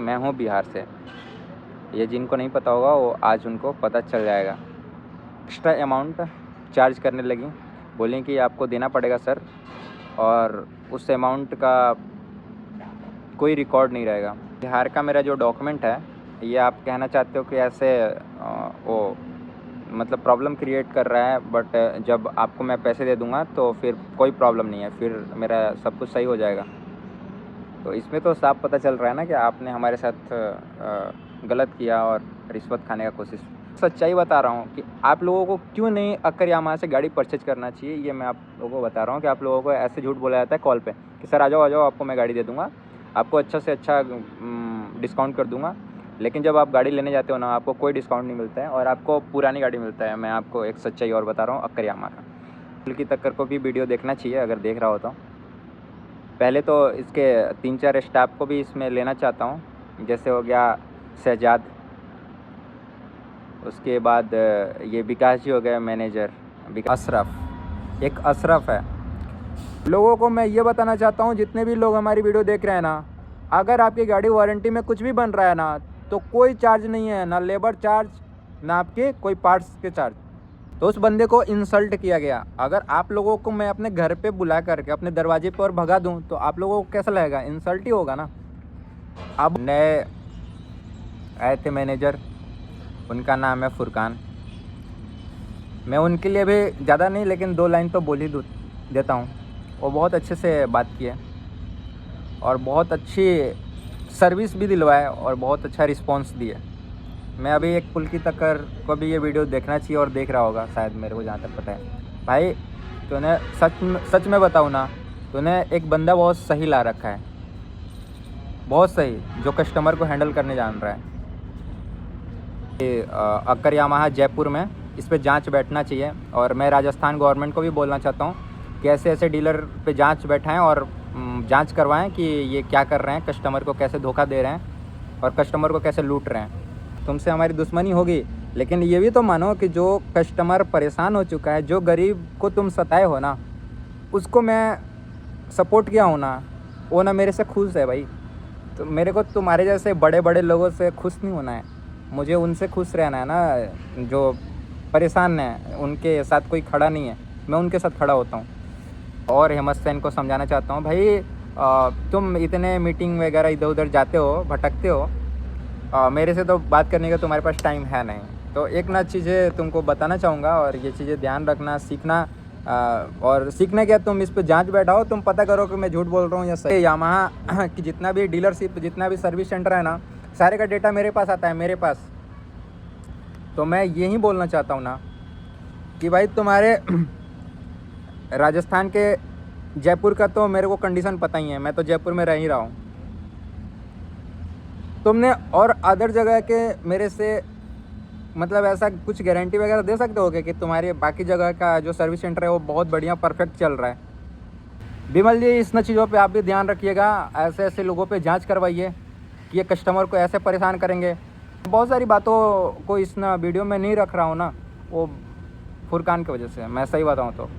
मैं हूँ बिहार से। ये जिनको नहीं पता होगा वो आज उनको पता चल जाएगा। एक्स्ट्रा अमाउंट चार्ज करने लगी, बोली कि आपको देना पड़ेगा सर, और उस अमाउंट का कोई रिकॉर्ड नहीं रहेगा। बिहार का मेरा जो डॉक्यूमेंट है, ये आप कहना चाहते हो कि ऐसे वो मतलब प्रॉब्लम क्रिएट कर रहा है, बट जब आपको मैं पैसे दे दूँगा तो फिर कोई प्रॉब्लम नहीं है, फिर मेरा सब कुछ सही हो जाएगा। तो इसमें तो साफ पता चल रहा है ना कि आपने हमारे साथ गलत किया और रिश्वत खाने का कोशिश। सच्चाई बता रहा हूँ कि आप लोगों को क्यों नहीं अक्कर यामाहा से गाड़ी परचेज करना चाहिए, ये मैं आप लोगों को बता रहा हूँ कि आप लोगों को ऐसे झूठ बोला जाता है कॉल पे कि सर आ जाओ आपको मैं गाड़ी दे दूँगा, आपको अच्छा से अच्छा डिस्काउंट कर दूँगा। लेकिन जब आप गाड़ी लेने जाते हो ना, आपको कोई डिस्काउंट नहीं मिलता है और आपको पुरानी गाड़ी मिलता है। मैं आपको एक सच्चाई और बता रहा हूँ अक्कर यामाहा का। की टक्कर को भी वीडियो देखना चाहिए अगर देख रहा हो तो। पहले तो इसके 3-4 स्टाफ को भी इसमें लेना चाहता हूँ, जैसे हो गया शहजाद, उसके बाद ये विकास जी हो गए मैनेजर, अशरफ, एक अशरफ है। लोगों को मैं ये बताना चाहता हूँ, जितने भी लोग हमारी वीडियो देख रहे हैं ना, अगर आपकी गाड़ी वारंटी में कुछ भी बन रहा है ना, तो कोई चार्ज नहीं है, ना लेबर चार्ज, ना आपके कोई पार्ट्स के चार्ज। तो उस बंदे को इंसल्ट किया गया। अगर आप लोगों को मैं अपने घर पे बुला करके अपने दरवाजे पर भगा दूं तो आप लोगों को कैसा लगेगा? इंसल्ट ही होगा ना। अब नए आए थे मैनेजर, उनका नाम है फुरकान। मैं उनके लिए भी ज़्यादा नहीं लेकिन 2 लाइन तो बोल ही देता हूँ। वो बहुत अच्छे से बात किए और बहुत अच्छी सर्विस भी दिलवाए और बहुत अच्छा रिस्पॉन्स दिए। मैं अभी एक पुल की टक्कर को भी ये वीडियो देखना चाहिए और देख रहा होगा शायद, मेरे को जहाँ तक पता है। भाई तूने सच में बताऊँ ना, तूने एक बंदा बहुत सही ला रखा है, बहुत सही, जो कस्टमर को हैंडल करने जान रहा है। अक्कर यामाहा जयपुर में इस पे जांच बैठना चाहिए। और मैं राजस्थान गवर्नमेंट को भी बोलना चाहता हूँ कि ऐसे ऐसे डीलर पे जांच बैठाएं और जांच करवाएं कि ये क्या कर रहे हैं, कस्टमर को कैसे धोखा दे रहे हैं और कस्टमर को कैसे लूट रहे हैं। तुमसे हमारी दुश्मनी होगी, लेकिन ये भी तो मानो कि जो कस्टमर परेशान हो चुका है, जो गरीब को तुम सताए हो ना, उसको मैं सपोर्ट किया हूँ ना, वो ना मेरे से खुश है भाई। तो मेरे को तुम्हारे जैसे बड़े बड़े लोगों से खुश नहीं होना है, मुझे उनसे खुश रहना है ना जो परेशान हैं, उनके साथ कोई खड़ा नहीं है, मैं उनके साथ खड़ा होता हूँ। और हेमंत सेन को समझाना चाहता हूँ, भाई तुम इतने मीटिंग वगैरह इधर उधर जाते हो, भटकते हो, मेरे से तो बात करने का तुम्हारे पास टाइम है नहीं। तो एक ना चीज़ें तुमको बताना चाहूँगा और ये चीज़ें ध्यान रखना, सीखना। और सीखना क्या, तुम इस पे जांच बैठाओ, तुम पता करो कि मैं झूठ बोल रहा हूँ या सही। यामाहा की जितना भी डीलरशिप, जितना भी सर्विस सेंटर है ना, सारे का डेटा मेरे पास आता है, मेरे पास। तो मैं यही बोलना चाहता हूँ ना कि भाई तुम्हारे राजस्थान के जयपुर का तो मेरे को कंडीशन पता ही है, मैं तो जयपुर में रह ही रहा हूँ। तुमने और अदर जगह के मेरे से मतलब ऐसा कुछ गारंटी वगैरह दे सकते हो कि तुम्हारे बाकी जगह का जो सर्विस सेंटर है वो बहुत बढ़िया परफेक्ट चल रहा है? विमल जी, इन चीज़ों पे आप भी ध्यान रखिएगा, ऐसे ऐसे लोगों पे जांच करवाइए कि ये कस्टमर को ऐसे परेशान करेंगे। बहुत सारी बातों को इस ना वीडियो में नहीं रख रहा हूँ ना, वो फुरकान की वजह से, मैं सही बताऊँ तो,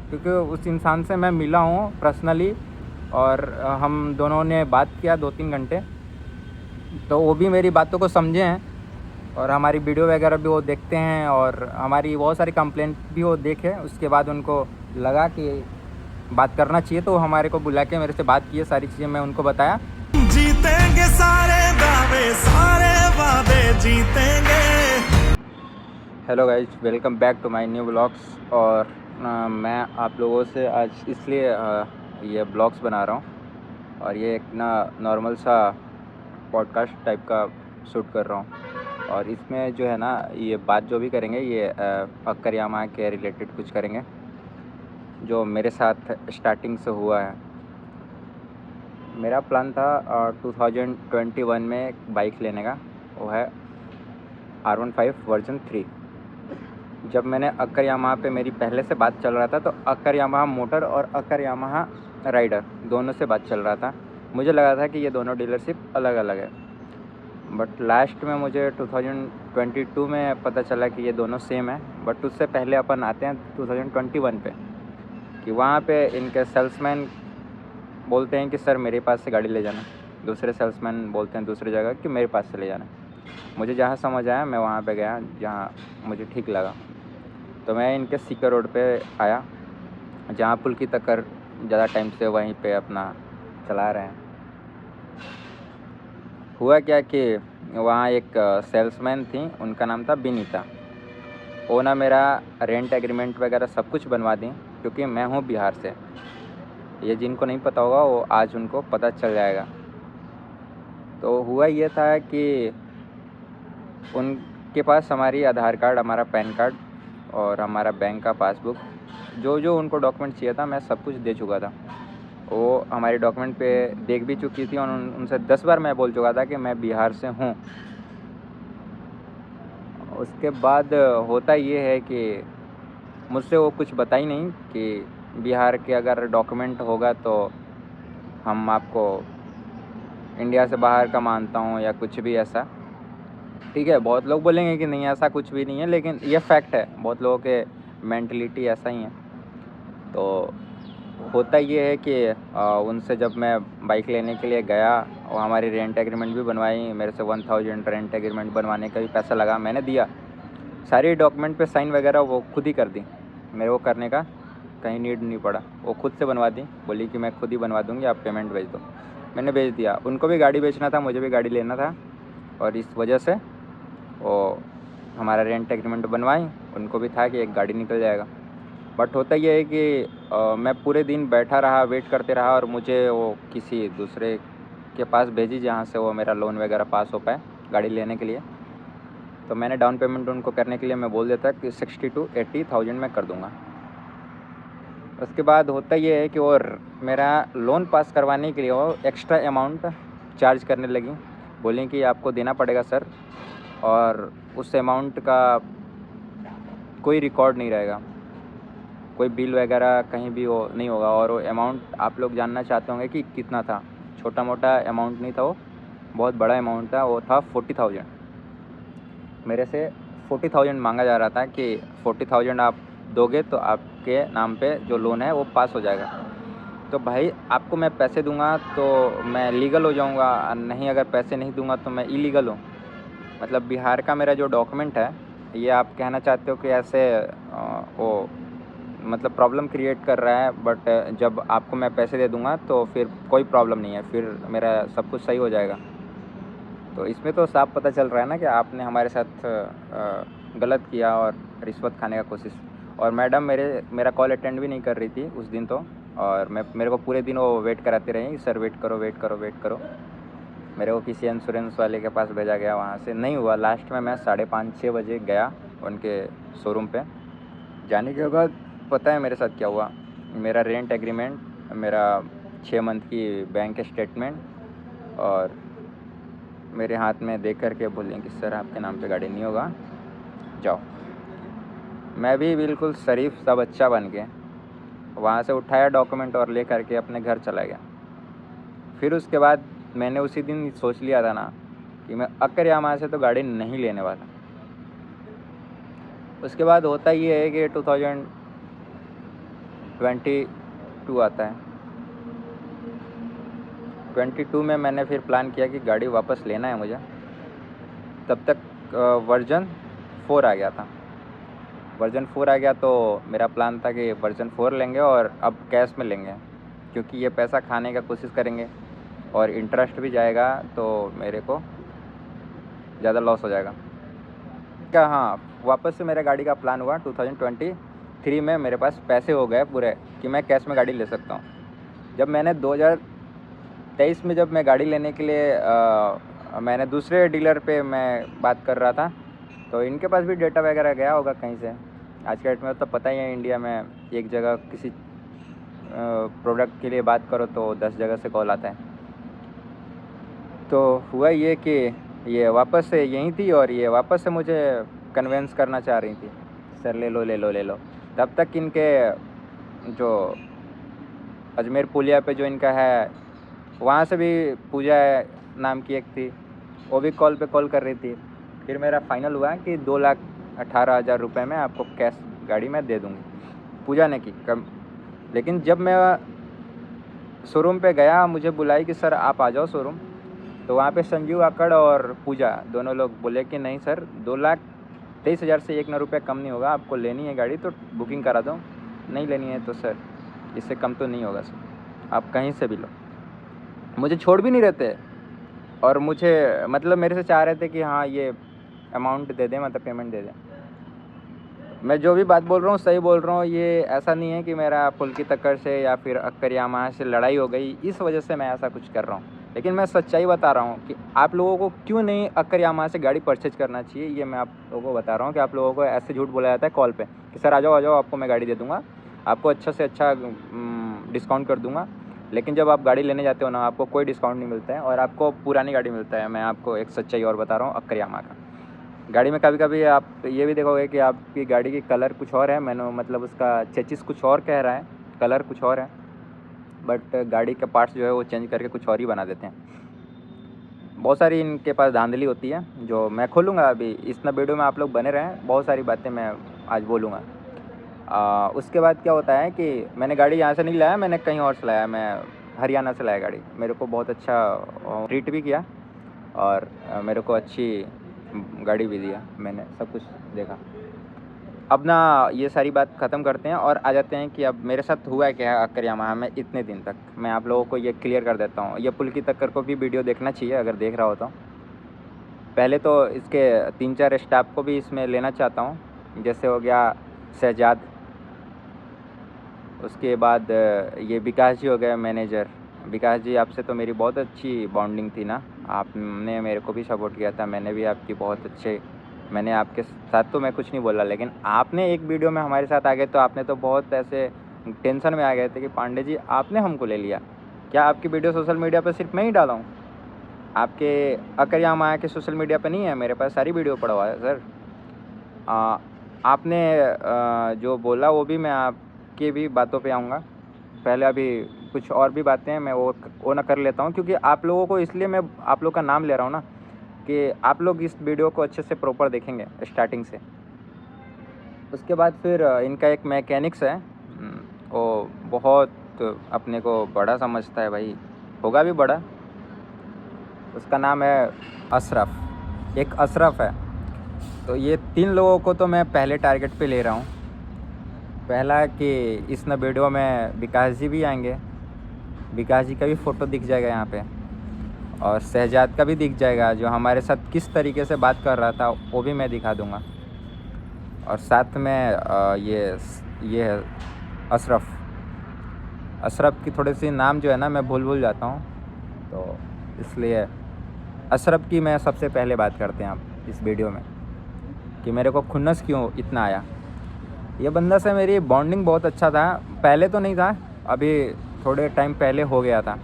क्योंकि उस इंसान से मैं मिला हूँ पर्सनली और हम दोनों ने बात किया 2-3 घंटे। तो वो भी मेरी बातों को समझे हैं और हमारी वीडियो वगैरह भी वो देखते हैं और हमारी बहुत सारी कंप्लेंट भी वो देखे। उसके बाद उनको लगा कि बात करना चाहिए, तो हमारे को बुला के मेरे से बात की, सारी चीज़ें मैं उनको बताया। जीतेंगे सारे दावे, सारे वादे जीतेंगे। Hello guys, welcome back to my new blogs. और मैं आप लोगों से आज इसलिए ये ब्लॉग्स बना रहा हूँ और ये एक ना नॉर्मल सा पॉडकास्ट टाइप का शूट कर रहा हूँ। और इसमें जो है ना, ये बात जो भी करेंगे ये अक्कर यामाहा के रिलेटेड कुछ करेंगे जो मेरे साथ स्टार्टिंग से हुआ है। मेरा प्लान था 2021 में एक बाइक लेने का, वो है R15 वर्जन 3। जब मैंने अक्कर यामाहा पे, मेरी पहले से बात चल रहा था, तो अक्कर यामाहा मोटर और अक्कर यामाहा राइडर दोनों से बात चल रहा था। मुझे लगा था कि ये दोनों डीलरशिप अलग अलग है, बट लास्ट में मुझे 2022 में पता चला कि ये दोनों सेम है। बट उससे पहले अपन आते हैं 2021 पे, कि वहाँ पे इनके सेल्समैन बोलते हैं कि सर मेरे पास से गाड़ी ले जाना। दूसरे सेल्समैन बोलते हैं दूसरी जगह कि मेरे पास से ले जाना। मुझे जहाँ समझ आया मैं वहाँ पे गया जहाँ मुझे ठीक लगा। तो मैं इनके सीकर रोड पे आया, जहाँ पुल की टक्कर ज़्यादा टाइम से वहीं पे अपना चला रहे हैं। हुआ क्या कि वहाँ एक सेल्समैन थी, उनका नाम था बिनीता। वो ना मेरा रेंट एग्रीमेंट वगैरह सब कुछ बनवा दी, क्योंकि मैं हूँ बिहार से। ये जिनको नहीं पता होगा वो आज उनको पता चल जाएगा। तो हुआ ये था कि उनके पास हमारी आधार कार्ड, हमारा पैन कार्ड और हमारा बैंक का पासबुक, जो जो उनको डॉक्यूमेंट चाहिए था मैं सब कुछ दे चुका था। वो हमारे डॉक्यूमेंट पे देख भी चुकी थी और उनसे 10 बार मैं बोल चुका था कि मैं बिहार से हूँ। उसके बाद होता ये है कि मुझसे वो कुछ बता ही नहीं कि बिहार के अगर डॉक्यूमेंट होगा तो हम आपको इंडिया से बाहर का मानता हूँ या कुछ भी ऐसा। ठीक है, बहुत लोग बोलेंगे कि नहीं ऐसा कुछ भी नहीं है, लेकिन ये फैक्ट है, बहुत लोगों के मेंटलिटी ऐसा ही है। तो होता ये है कि उनसे जब मैं बाइक लेने के लिए गया, वो हमारी रेंट एग्रीमेंट भी बनवाई। मेरे से 1000 रेंट एग्रीमेंट बनवाने का भी पैसा लगा, मैंने दिया। सारी डॉक्यूमेंट पे साइन वगैरह वो खुद ही कर दी, मेरे को करने का कहीं नीड नहीं पड़ा। वो खुद से बनवा दी, बोली कि मैं खुद ही बनवा दूँगी, आप पेमेंट भेज दो। मैंने भेज दिया। उनको भी गाड़ी बेचना था, मुझे भी गाड़ी लेना था, और इस वजह से वो हमारा रेंट एग्रीमेंट बनवाई। उनको भी था कि एक गाड़ी निकल जाएगा। बट होता ये है कि मैं पूरे दिन बैठा रहा, वेट करते रहा, और मुझे वो किसी दूसरे के पास भेजी जहाँ से वो मेरा लोन वगैरह पास हो पाए गाड़ी लेने के लिए। तो मैंने डाउन पेमेंट उनको करने के लिए मैं बोल देता कि 60 to 80,000 मैं कर दूँगा। उसके बाद होता ये है कि वो मेरा लोन पास करवाने के लिए वो एक्स्ट्रा अमाउंट चार्ज करने लगी। बोली कि आपको देना पड़ेगा सर, और उस अमाउंट का कोई रिकॉर्ड नहीं रहेगा, कोई बिल वगैरह कहीं भी वो नहीं होगा। और वो अमाउंट आप लोग जानना चाहते होंगे कि कितना था। छोटा मोटा अमाउंट नहीं था, वो बहुत बड़ा अमाउंट था। वो था 40,000। मेरे से 40,000 मांगा जा रहा था कि 40,000 आप दोगे तो आपके नाम पे जो लोन है वो पास हो जाएगा। तो भाई आपको मैं पैसे दूंगा तो मैं लीगल हो जाऊंगा, नहीं अगर पैसे नहीं दूंगा तो मैं इलीगल हूँ। मतलब बिहार का मेरा जो डॉक्यूमेंट है, ये आप कहना चाहते हो कि ऐसे वो मतलब प्रॉब्लम क्रिएट कर रहा है। बट जब आपको मैं पैसे दे दूंगा तो फिर कोई प्रॉब्लम नहीं है, फिर मेरा सब कुछ सही हो जाएगा। तो इसमें तो साफ पता चल रहा है ना कि आपने हमारे साथ गलत किया और रिश्वत खाने का कोशिश। और मैडम मेरा कॉल अटेंड भी नहीं कर रही थी उस दिन तो। और मेरे को पूरे दिन वो वेट कराते रहे, सर वेट करो वेट करो वेट करो। मेरे को किसी इंश्योरेंस वाले के पास भेजा गया, वहाँ से नहीं हुआ। लास्ट में मैं 5:30-6 बजे गया उनके शोरूम पे। जाने के बाद पता है मेरे साथ क्या हुआ? मेरा रेंट एग्रीमेंट, मेरा 6 मंथ की बैंक स्टेटमेंट और मेरे हाथ में दे कर के बोलें कि सर आपके नाम पे गाड़ी नहीं होगा, जाओ। मैं भी बिल्कुल शरीफ सा बच्चा बन के वहाँ से उठाया डॉक्यूमेंट और ले करके अपने घर चला गया। फिर उसके बाद मैंने उसी दिन सोच लिया था ना कि मैं अकर यामा से तो गाड़ी नहीं लेने वाला। उसके बाद होता ये है कि 2022 आता है। 22 में मैंने फिर प्लान किया कि गाड़ी वापस लेना है मुझे। तब तक वर्जन 4 आ गया था। वर्जन 4 आ गया तो मेरा प्लान था कि वर्जन 4 लेंगे और अब कैश में लेंगे, क्योंकि ये पैसा खाने का कोशिश करेंगे और इंटरेस्ट भी जाएगा तो मेरे को ज़्यादा लॉस हो जाएगा। क्या हाँ, वापस से मेरे गाड़ी का प्लान हुआ 2023 में। मेरे पास पैसे हो गए पूरे कि मैं कैश में गाड़ी ले सकता हूँ। जब मैंने 2023 में जब मैं गाड़ी लेने के लिए मैंने दूसरे डीलर पे मैं बात कर रहा था, तो इनके पास भी डेटा वगैरह गया होगा कहीं से। आज के डेट में तो पता ही है, इंडिया में एक जगह किसी प्रोडक्ट के लिए बात करो तो 10 जगह से कॉल आता है। तो हुआ ये कि ये वापस से यहीं थी और ये वापस से मुझे कन्वेंस करना चाह रही थी, सर ले लो ले लो ले लो। तब तक इनके जो अजमेर पुलिया पे जो इनका है, वहाँ से भी पूजा नाम की एक थी, वो भी कॉल पे कॉल कर रही थी। फिर मेरा फाइनल हुआ कि 2,18,000 रुपये में आपको कैश गाड़ी मैं दे दूँगी। पूजा ने की कम। लेकिन जब मैं शोरूम पे गया, मुझे बुलाई कि सर आप आ जाओ शोरूम। तो वहाँ पे संजीव अक्कड़ और पूजा दोनों लोग बोले कि नहीं सर 2,23,000 से 1 रुपया कम नहीं होगा, आपको लेनी है गाड़ी तो बुकिंग करा दो, नहीं लेनी है तो सर इससे कम तो नहीं होगा सर, आप कहीं से भी लो। मुझे छोड़ भी नहीं रहे थे और मुझे मतलब मेरे से चाह रहे थे कि हाँ ये अमाउंट दे दें, मतलब पेमेंट दे दें। मैं जो भी बात बोल रहा हूँ सही बोल रहा हूँ, ये ऐसा नहीं है कि मेरा पुलकी तक्कर से या फिर अक्कर यामाहा से लड़ाई हो गई इस वजह से मैं ऐसा कुछ कर रहा हूँ, लेकिन मैं सच्चाई बता रहा हूँ कि आप लोगों को क्यों नहीं अक्कर यामाहा से गाड़ी परचेज करना चाहिए। ये मैं आप लोगों को बता रहा हूँ कि आप लोगों को ऐसे झूठ बोला जाता है कॉल पे कि सर आ जाओ आपको मैं गाड़ी दे दूँगा, आपको अच्छा से अच्छा डिस्काउंट कर दूँगा, लेकिन जब आप गाड़ी लेने जाते हो ना आपको कोई डिस्काउंट नहीं मिलता है और आपको पुरानी गाड़ी मिलता है। मैं आपको एक सच्चाई और बता रहा हूँ अक्कर यामाहा का। गाड़ी में कभी कभी आप ये भी देखोगे कि आपकी गाड़ी की कलर कुछ और है, मैंने मतलब उसका चेचिस कुछ और कह रहा है, कलर कुछ और है, बट गाड़ी के पार्ट्स जो है वो चेंज करके कुछ और ही बना देते हैं। बहुत सारी इनके पास धांधली होती है जो मैं खोलूँगा अभी इस वीडियो में, आप लोग बने रहें, बहुत सारी बातें मैं आज बोलूँगा। उसके बाद क्या होता है कि मैंने गाड़ी यहाँ से नहीं लाया, मैंने कहीं और से लाया, मैं हरियाणा से लाया गाड़ी। मेरे को बहुत अच्छा ट्रीट भी किया और मेरे को अच्छी गाड़ी भी दिया, मैंने सब कुछ देखा। अब ना ये सारी बात ख़त्म करते हैं और आ जाते हैं कि अब मेरे साथ हुआ क्या है अक्कर यामाहा में इतने दिन तक। मैं आप लोगों को ये क्लियर कर देता हूँ, ये पुलकी तक्कर को भी वीडियो देखना चाहिए अगर देख रहा हो तो। पहले तो इसके 3-4 स्टाफ को भी इसमें लेना चाहता हूँ, जैसे हो गया शहजाद, उसके बाद ये विकास जी हो गए मैनेजर। विकास जी आपसे तो मेरी बहुत अच्छी बॉन्डिंग थी ना, आपने मेरे को भी सपोर्ट किया था, मैंने भी आपकी बहुत अच्छे, मैंने आपके साथ तो मैं कुछ नहीं बोला, लेकिन आपने एक वीडियो में हमारे साथ आ गए तो आपने तो बहुत ऐसे टेंशन में आ गए थे कि पांडे जी आपने हमको ले लिया। क्या आपकी वीडियो सोशल मीडिया पर सिर्फ मैं ही डाला हूँ? आपके अक्कर यामाहा के सोशल मीडिया पर नहीं है? मेरे पास सारी वीडियो पड़ा हुआ है सर। आपने जो बोला वो भी मैं आपकी भी बातों पे आऊँगा। पहले अभी कुछ और भी बातें हैं मैं वो ना कर लेता हूँ, क्योंकि आप लोगों को इसलिए मैं आप लोग का नाम ले रहा हूँ ना कि आप लोग इस वीडियो को अच्छे से प्रॉपर देखेंगे स्टार्टिंग से। उसके बाद फिर इनका एक मैकेनिक्स है, वो बहुत अपने को बड़ा समझता है भाई, होगा भी बड़ा, उसका नाम है अशरफ, एक अशरफ है। तो ये 3 लोगों को तो मैं पहले टारगेट पे ले रहा हूँ। पहला कि इस वीडियो में विकास जी भी आएंगे, विकास जी का भी फ़ोटो दिख जाएगा यहाँ पे, और शहजाद का भी दिख जाएगा जो हमारे साथ किस तरीके से बात कर रहा था वो भी मैं दिखा दूँगा। और साथ में ये है अशरफ। अशरफ की थोड़ी सी नाम जो है ना मैं भूल जाता हूँ, तो इसलिए अशरफ की मैं सबसे पहले बात करते हैं आप इस वीडियो में कि मेरे को खुन्नस क्यों इतना आया। ये बंदा से मेरी बॉन्डिंग बहुत अच्छा था, पहले तो नहीं था, अभी थोड़े टाइम पहले हो गया था।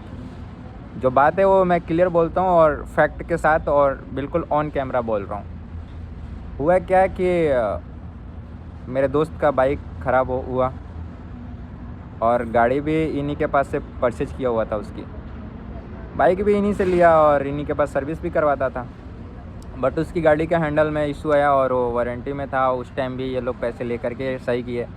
जो बात है वो मैं क्लियर बोलता हूँ और फैक्ट के साथ और बिल्कुल ऑन कैमरा बोल रहा हूँ। हुआ क्या कि मेरे दोस्त का बाइक ख़राब हुआ और गाड़ी भी इन्हीं के पास से परचेज किया हुआ था, उसकी बाइक भी इन्हीं से लिया और इन्हीं के पास सर्विस भी करवाता था, बट उसकी गाड़ी का हैंडल में इशू आया और वो वारंटी में था। उस टाइम भी ये लोग पैसे ले करके सही किए।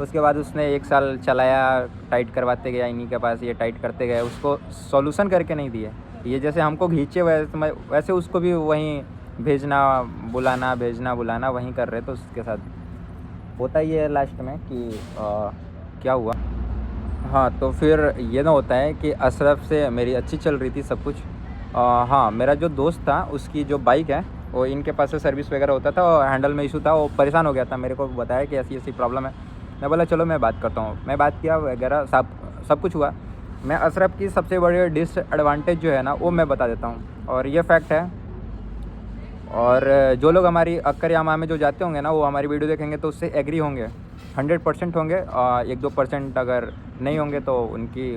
उसके बाद उसने 1 साल चलाया, टाइट करवाते गया इन्हीं के पास, ये टाइट करते गए, उसको सॉल्यूशन करके नहीं दिए। ये जैसे हमको खींचे वैसे उसको भी वहीं भेजना बुलाना भेजना बुलाना वहीं कर रहे, तो उसके साथ होता ही है लास्ट में कि क्या हुआ। हाँ, तो फिर ये ना होता है कि अशरफ से मेरी अच्छी चल रही थी सब कुछ। हाँ, मेरा जो दोस्त था उसकी जो बाइक है वो इनके पास से सर्विस वगैरह होता था और हैंडल में इशू था, वो परेशान हो गया था, मेरे को बताया कि ऐसी ऐसी प्रॉब्लम है। मैं बोला चलो मैं बात करता हूँ, मैं बात किया वगैरह सब कुछ हुआ। मैं अशरफ की सबसे बड़ी डिसएडवांटेज जो है ना वो मैं बता देता हूँ, और ये फैक्ट है। और जो लोग हमारी अक्कर यामाहा में जो जाते होंगे ना वो हमारी वीडियो देखेंगे तो उससे एग्री होंगे, 100% होंगे। 1-2% अगर नहीं होंगे तो उनकी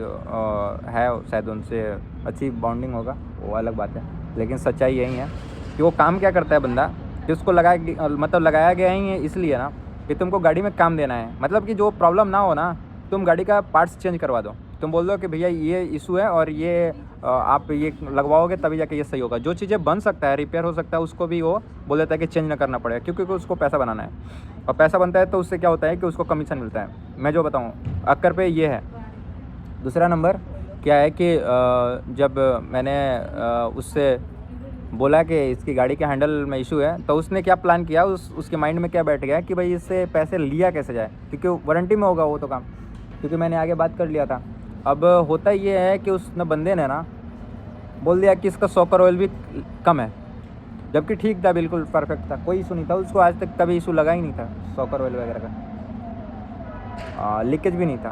है शायद उनसे अच्छी बॉन्डिंग होगा, वो अलग बात है, लेकिन सच्चाई यही है कि वो काम क्या करता है बंदा कि उसको लगाया गया ही है इसलिए ना कि तुमको गाड़ी में काम देना है, मतलब कि जो प्रॉब्लम ना हो ना तुम गाड़ी का पार्ट्स चेंज करवा दो, तुम बोल दो कि भैया ये इशू है और ये आप ये लगवाओगे तभी जाके ये सही होगा। जो चीज़ें बन सकता है, रिपेयर हो सकता है, उसको भी वो बोल देता है कि चेंज ना करना पड़ेगा, क्योंकि उसको पैसा बनाना है, और पैसा बनता है तो उससे क्या होता है कि उसको कमीशन मिलता है। मैं जो बताऊँ अक्कर पे ये है। दूसरा नंबर क्या है कि जब मैंने उससे बोला कि इसकी गाड़ी के हैंडल में इशू है, तो उसने क्या प्लान किया, उसके माइंड में क्या बैठ गया कि भाई इससे पैसे लिया कैसे जाए, क्योंकि वारंटी में होगा वो तो काम, क्योंकि मैंने आगे बात कर लिया था। अब होता ये है कि उस बंदे ने ना बोल दिया कि इसका सॉकर ऑयल भी कम है, जबकि ठीक था, बिल्कुल परफेक्ट था, कोई इशू नहीं था उसको, आज तक कभी इशू लगा ही नहीं था सॉकर ऑयल वगैरह का, लीकेज भी नहीं था,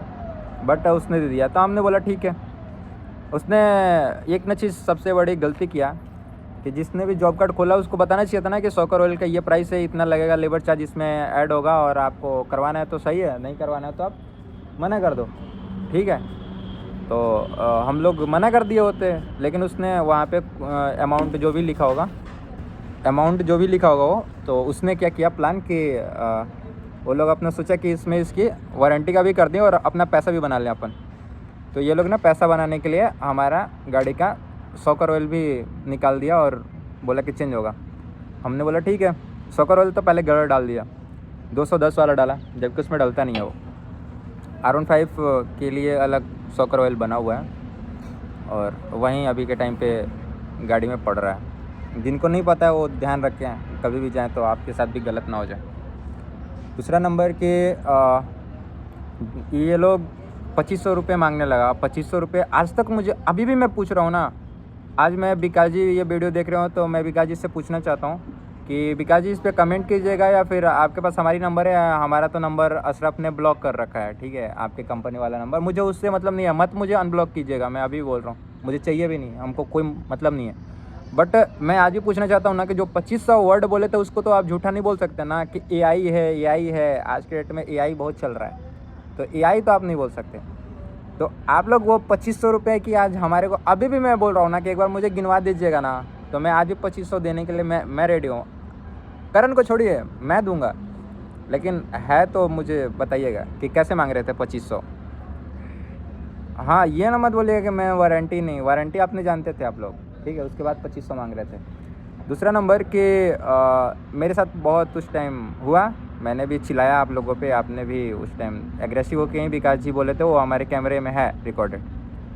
बट उसने दे दिया। तो हमने बोला ठीक है। उसने एक न चीज़ सबसे बड़ी गलती किया कि जिसने भी जॉब कार्ड खोला उसको बताना चाहिए था ना कि सॉकर ऑयल का ये प्राइस है, इतना लगेगा, लेबर चार्ज इसमें ऐड होगा, और आपको करवाना है तो सही है, नहीं करवाना है तो आप मना कर दो, ठीक है। तो हम लोग मना कर दिए होते, लेकिन उसने वहाँ पे अमाउंट जो भी लिखा होगा वो, तो उसने क्या किया प्लान कि वो लोग अपना सोचा कि इसमें इसकी वारंटी का भी कर दें और अपना पैसा भी बना लें अपन। तो ये लोग ना पैसा बनाने के लिए हमारा गाड़ी का सॉकर ऑयल भी निकाल दिया और बोला कि चेंज होगा। हमने बोला ठीक है। सॉकर ऑयल तो पहले गलत डाल दिया, 210 वाला डाला, जबकि उसमें डलता नहीं है वो। R15 के लिए अलग सॉकर ऑयल बना हुआ है, और वहीं अभी के टाइम पे गाड़ी में पड़ रहा है। जिनको नहीं पता है वो ध्यान रखें, कभी भी जाएं तो आपके साथ भी गलत ना हो जाए। दूसरा नंबर कि ये लोग 2500 रुपये मांगने लगा। 2500 रुपये आज तक मुझे, अभी भी मैं पूछ रहा हूँ ना, आज मैं विकास जी ये वीडियो देख रहे हो तो मैं विकास जी से पूछना चाहता हूँ कि विकास जी इस पर कमेंट कीजिएगा, या फिर आपके पास हमारी नंबर है। हमारा तो नंबर अशरफ ने ब्लॉक कर रखा है, ठीक है, आपके कंपनी वाला नंबर, मुझे उससे मतलब नहीं है, मत मुझे अनब्लॉक कीजिएगा, मैं अभी बोल रहा हूँ, मुझे चाहिए भी नहीं, हमको कोई मतलब नहीं है। बट मैं आज भी पूछना चाहता हूँ ना कि जो 2500 वर्ड बोले थे उसको तो आप झूठा नहीं बोल सकते ना कि AI है, आज के डेट में AI बहुत चल रहा है, तो AI तो आप नहीं बोल सकते। तो आप लोग वो 2500 रुपये की आज हमारे को, अभी भी मैं बोल रहा हूँ ना कि एक बार मुझे गिनवा दीजिएगा ना, तो मैं आज भी 2500 देने के लिए मैं रेडी हूँ। करण को छोड़िए, मैं दूंगा, लेकिन है तो मुझे बताइएगा कि कैसे मांग रहे थे 2500। हाँ, ये ना मत बोलिएगा कि मैं वारंटी नहीं, वारंटी आपने जानते थे आप लोग, ठीक है, उसके बाद 2500 मांग रहे थे। दूसरा नंबर कि मेरे साथ बहुत उस टाइम हुआ, मैंने भी चिल्लाया आप लोगों पे, आपने भी उस टाइम एग्रेसिव होके ही विकास जी बोले थे, वो हमारे कैमरे में है रिकॉर्डेड,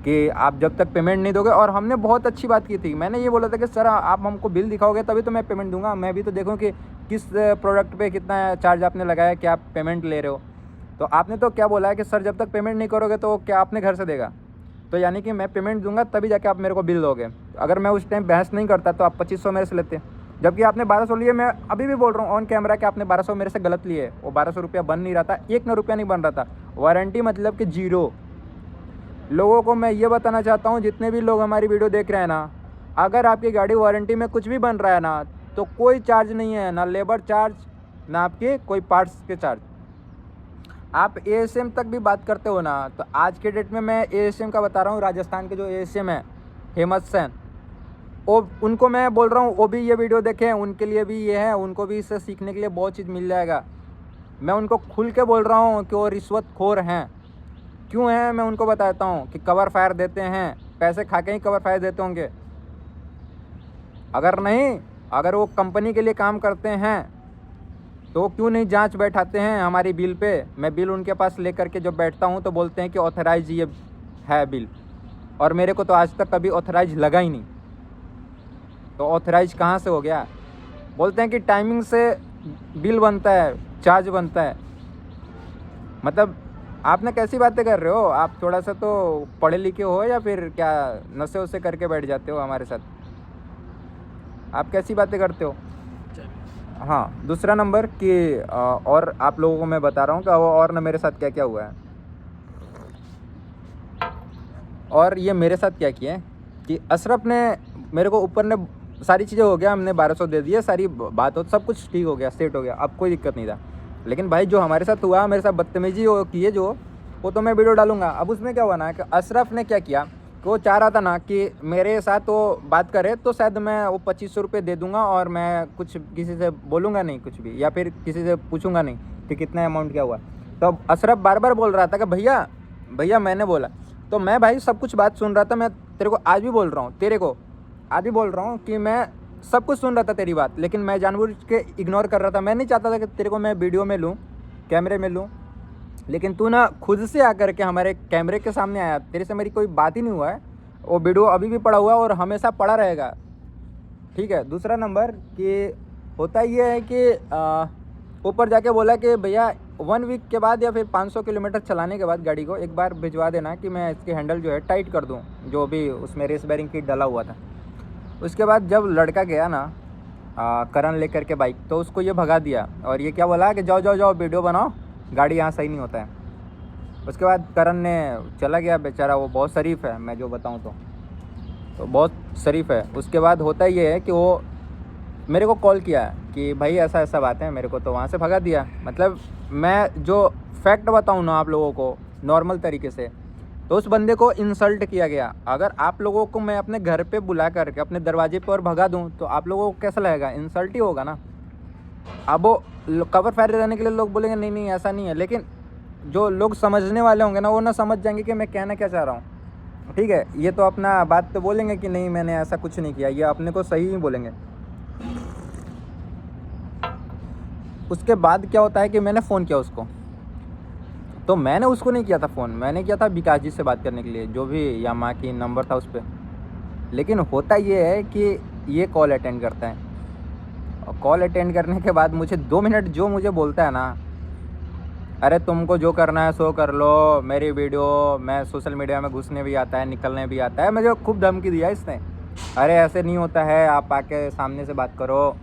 कि आप जब तक पेमेंट नहीं दोगे। और हमने बहुत अच्छी बात की थी, मैंने ये बोला था कि सर आप हमको बिल दिखाओगे तभी तो मैं पेमेंट दूंगा, मैं भी तो देखूँ कि किस प्रोडक्ट पे कितना चार्ज आपने लगाया, क्या आप पेमेंट ले रहे हो। तो आपने तो क्या बोला है कि सर जब तक पेमेंट नहीं करोगे तो क्या आपने घर से देगा, तो यानी कि मैं पेमेंट दूंगा तभी जाके आप मेरे को बिल दोगे। अगर मैं उस टाइम बहस नहीं करता तो आप 2500 मेरे से लेते, जबकि आपने 1200 लिए। मैं अभी भी बोल रहा हूँ ऑन कैमरा कि आपने 1200 मेरे से गलत लिए, वो 1200 रुपया बन नहीं रहा था, एक न रुपया नहीं बन रहा था, वारंटी मतलब कि जीरो। लोगों को मैं ये बताना चाहता हूँ, जितने भी लोग हमारी वीडियो देख रहे हैं ना, अगर आपकी गाड़ी वारंटी में कुछ भी बन रहा है ना, तो कोई चार्ज नहीं है, ना लेबर चार्ज, ना आपके कोई पार्ट्स के चार्ज। आप ASM तक भी बात करते हो ना, तो आज के डेट में मैं ASM का बता रहा हूँ, राजस्थान के जो ASM है हेमंत सेन, वो उनको मैं बोल रहा हूँ वो भी ये वीडियो देखें, उनके लिए भी ये है, उनको भी इससे सीखने के लिए बहुत चीज़ मिल जाएगा। मैं उनको खुल के बोल रहा हूँ कि वो रिश्वतखोर हैं। क्यों हैं मैं उनको बताता हूँ कि कवर फायर देते हैं, पैसे खा के ही कवर फायर देते होंगे। अगर नहीं, अगर वो कंपनी के लिए काम करते हैं तो क्यों नहीं जांच बैठाते हैं हमारी बिल पे। मैं बिल उनके पास लेकर के जब बैठता हूँ तो बोलते हैं कि ऑथराइज ये है बिल, और मेरे को तो आज तक कभी ऑथराइज लगा ही नहीं, तो ऑथराइज कहाँ से हो गया। बोलते हैं कि टाइमिंग से बिल बनता है, चार्ज बनता है। मतलब आपने कैसी बातें कर रहे हो, आप थोड़ा सा तो पढ़े लिखे हो, या फिर क्या नशे वशे करके बैठ जाते हो हमारे साथ, आप कैसी बातें करते हो। हाँ, दूसरा नंबर कि और आप लोगों को मैं बता रहा हूँ कि और ना मेरे साथ क्या क्या हुआ है। और ये मेरे साथ क्या किया है कि अशरफ ने मेरे को ऊपर ने सारी चीज़ें हो गया, हमने 1200 दे दिए, सारी बात हो, सब कुछ ठीक हो गया, सेट हो गया, अब कोई दिक्कत नहीं था। लेकिन भाई जो हमारे साथ हुआ, मेरे साथ बदतमीजी की है जो, वो तो मैं वीडियो डालूंगा। अब उसमें क्या हुआ ना कि अशरफ ने क्या किया कि वो चाह रहा था ना कि मेरे साथ वो बात करे तो शायद मैं वो 2500 रुपये दे दूंगा, और मैं कुछ किसी से बोलूँगा नहीं कुछ भी, या फिर किसी से पूछूंगा नहीं कि कितना अमाउंट क्या हुआ। तो अशरफ बार बार बोल रहा था कि भैया भैया मैंने बोला। तो मैं भाई सब कुछ बात सुन रहा था, मैं तेरे को आज भी बोल रहा हूँ, तेरे को आज भी बोल रहा हूँ कि मैं सब कुछ सुन रहा था तेरी बात, लेकिन मैं जानबूझ के इग्नोर कर रहा था। मैं नहीं चाहता था कि तेरे को मैं वीडियो में लूँ, कैमरे में लूँ, लेकिन तू ना खुद से आकर के हमारे कैमरे के सामने आया, तेरे से मेरी कोई बात ही नहीं हुआ है, वो वीडियो अभी भी पड़ा हुआ है और हमेशा पड़ा रहेगा, ठीक है। दूसरा नंबर कि होता ये है कि ऊपर जाके बोला कि भैया 1 वीक के बाद या फिर 500 किलोमीटर चलाने के बाद गाड़ी को एक बार भिजवा देना कि मैं इसके हैंडल जो है टाइट कर दूं, जो भी उसमें रेस बेरिंग किट डाला हुआ था। उसके बाद जब लड़का गया ना करण लेकर के बाइक, तो उसको ये भगा दिया और ये क्या बोला कि जाओ जाओ जाओ वीडियो बनाओ, गाड़ी यहाँ सही नहीं होता है। उसके बाद करण ने चला गया बेचारा, वो बहुत शरीफ है, मैं जो बताऊँ तो बहुत शरीफ है। उसके बाद होता ये है कि वो मेरे को कॉल किया कि भाई ऐसा ऐसा बात है, मेरे को तो वहाँ से भगा दिया। मतलब मैं जो फैक्ट बताऊँ ना आप लोगों को नॉर्मल तरीके से, तो उस बंदे को इंसल्ट किया गया। अगर आप लोगों को मैं अपने घर पे बुला करके अपने दरवाजे पे और भगा दूँ तो आप लोगों को कैसा लगेगा? इंसल्ट ही होगा ना। अब वो कवर फायर रहने के लिए लोग बोलेंगे नहीं नहीं ऐसा नहीं है, लेकिन जो लोग समझने वाले होंगे ना वो ना समझ जाएंगे कि मैं कहना क्या चाह रहा हूँ, ठीक है। ये तो अपना बात तो बोलेंगे कि नहीं मैंने ऐसा कुछ नहीं किया, ये अपने को सही ही बोलेंगे। उसके बाद क्या होता है कि मैंने फ़ोन किया उसको, तो मैंने उसको नहीं किया था फ़ोन, मैंने किया था विकास जी से बात करने के लिए, जो भी यामाहा की नंबर था उस पर। लेकिन होता ये है कि ये कॉल अटेंड करता है और कॉल अटेंड करने के बाद मुझे 2 मिनट जो मुझे बोलता है ना, अरे तुमको जो करना है सो कर लो, मेरी वीडियो मैं सोशल मीडिया में घुसने भी आता है निकलने भी आता है। मुझे खूब धमकी दिया इसने, अरे ऐसे नहीं होता है, आप आके सामने से बात करो,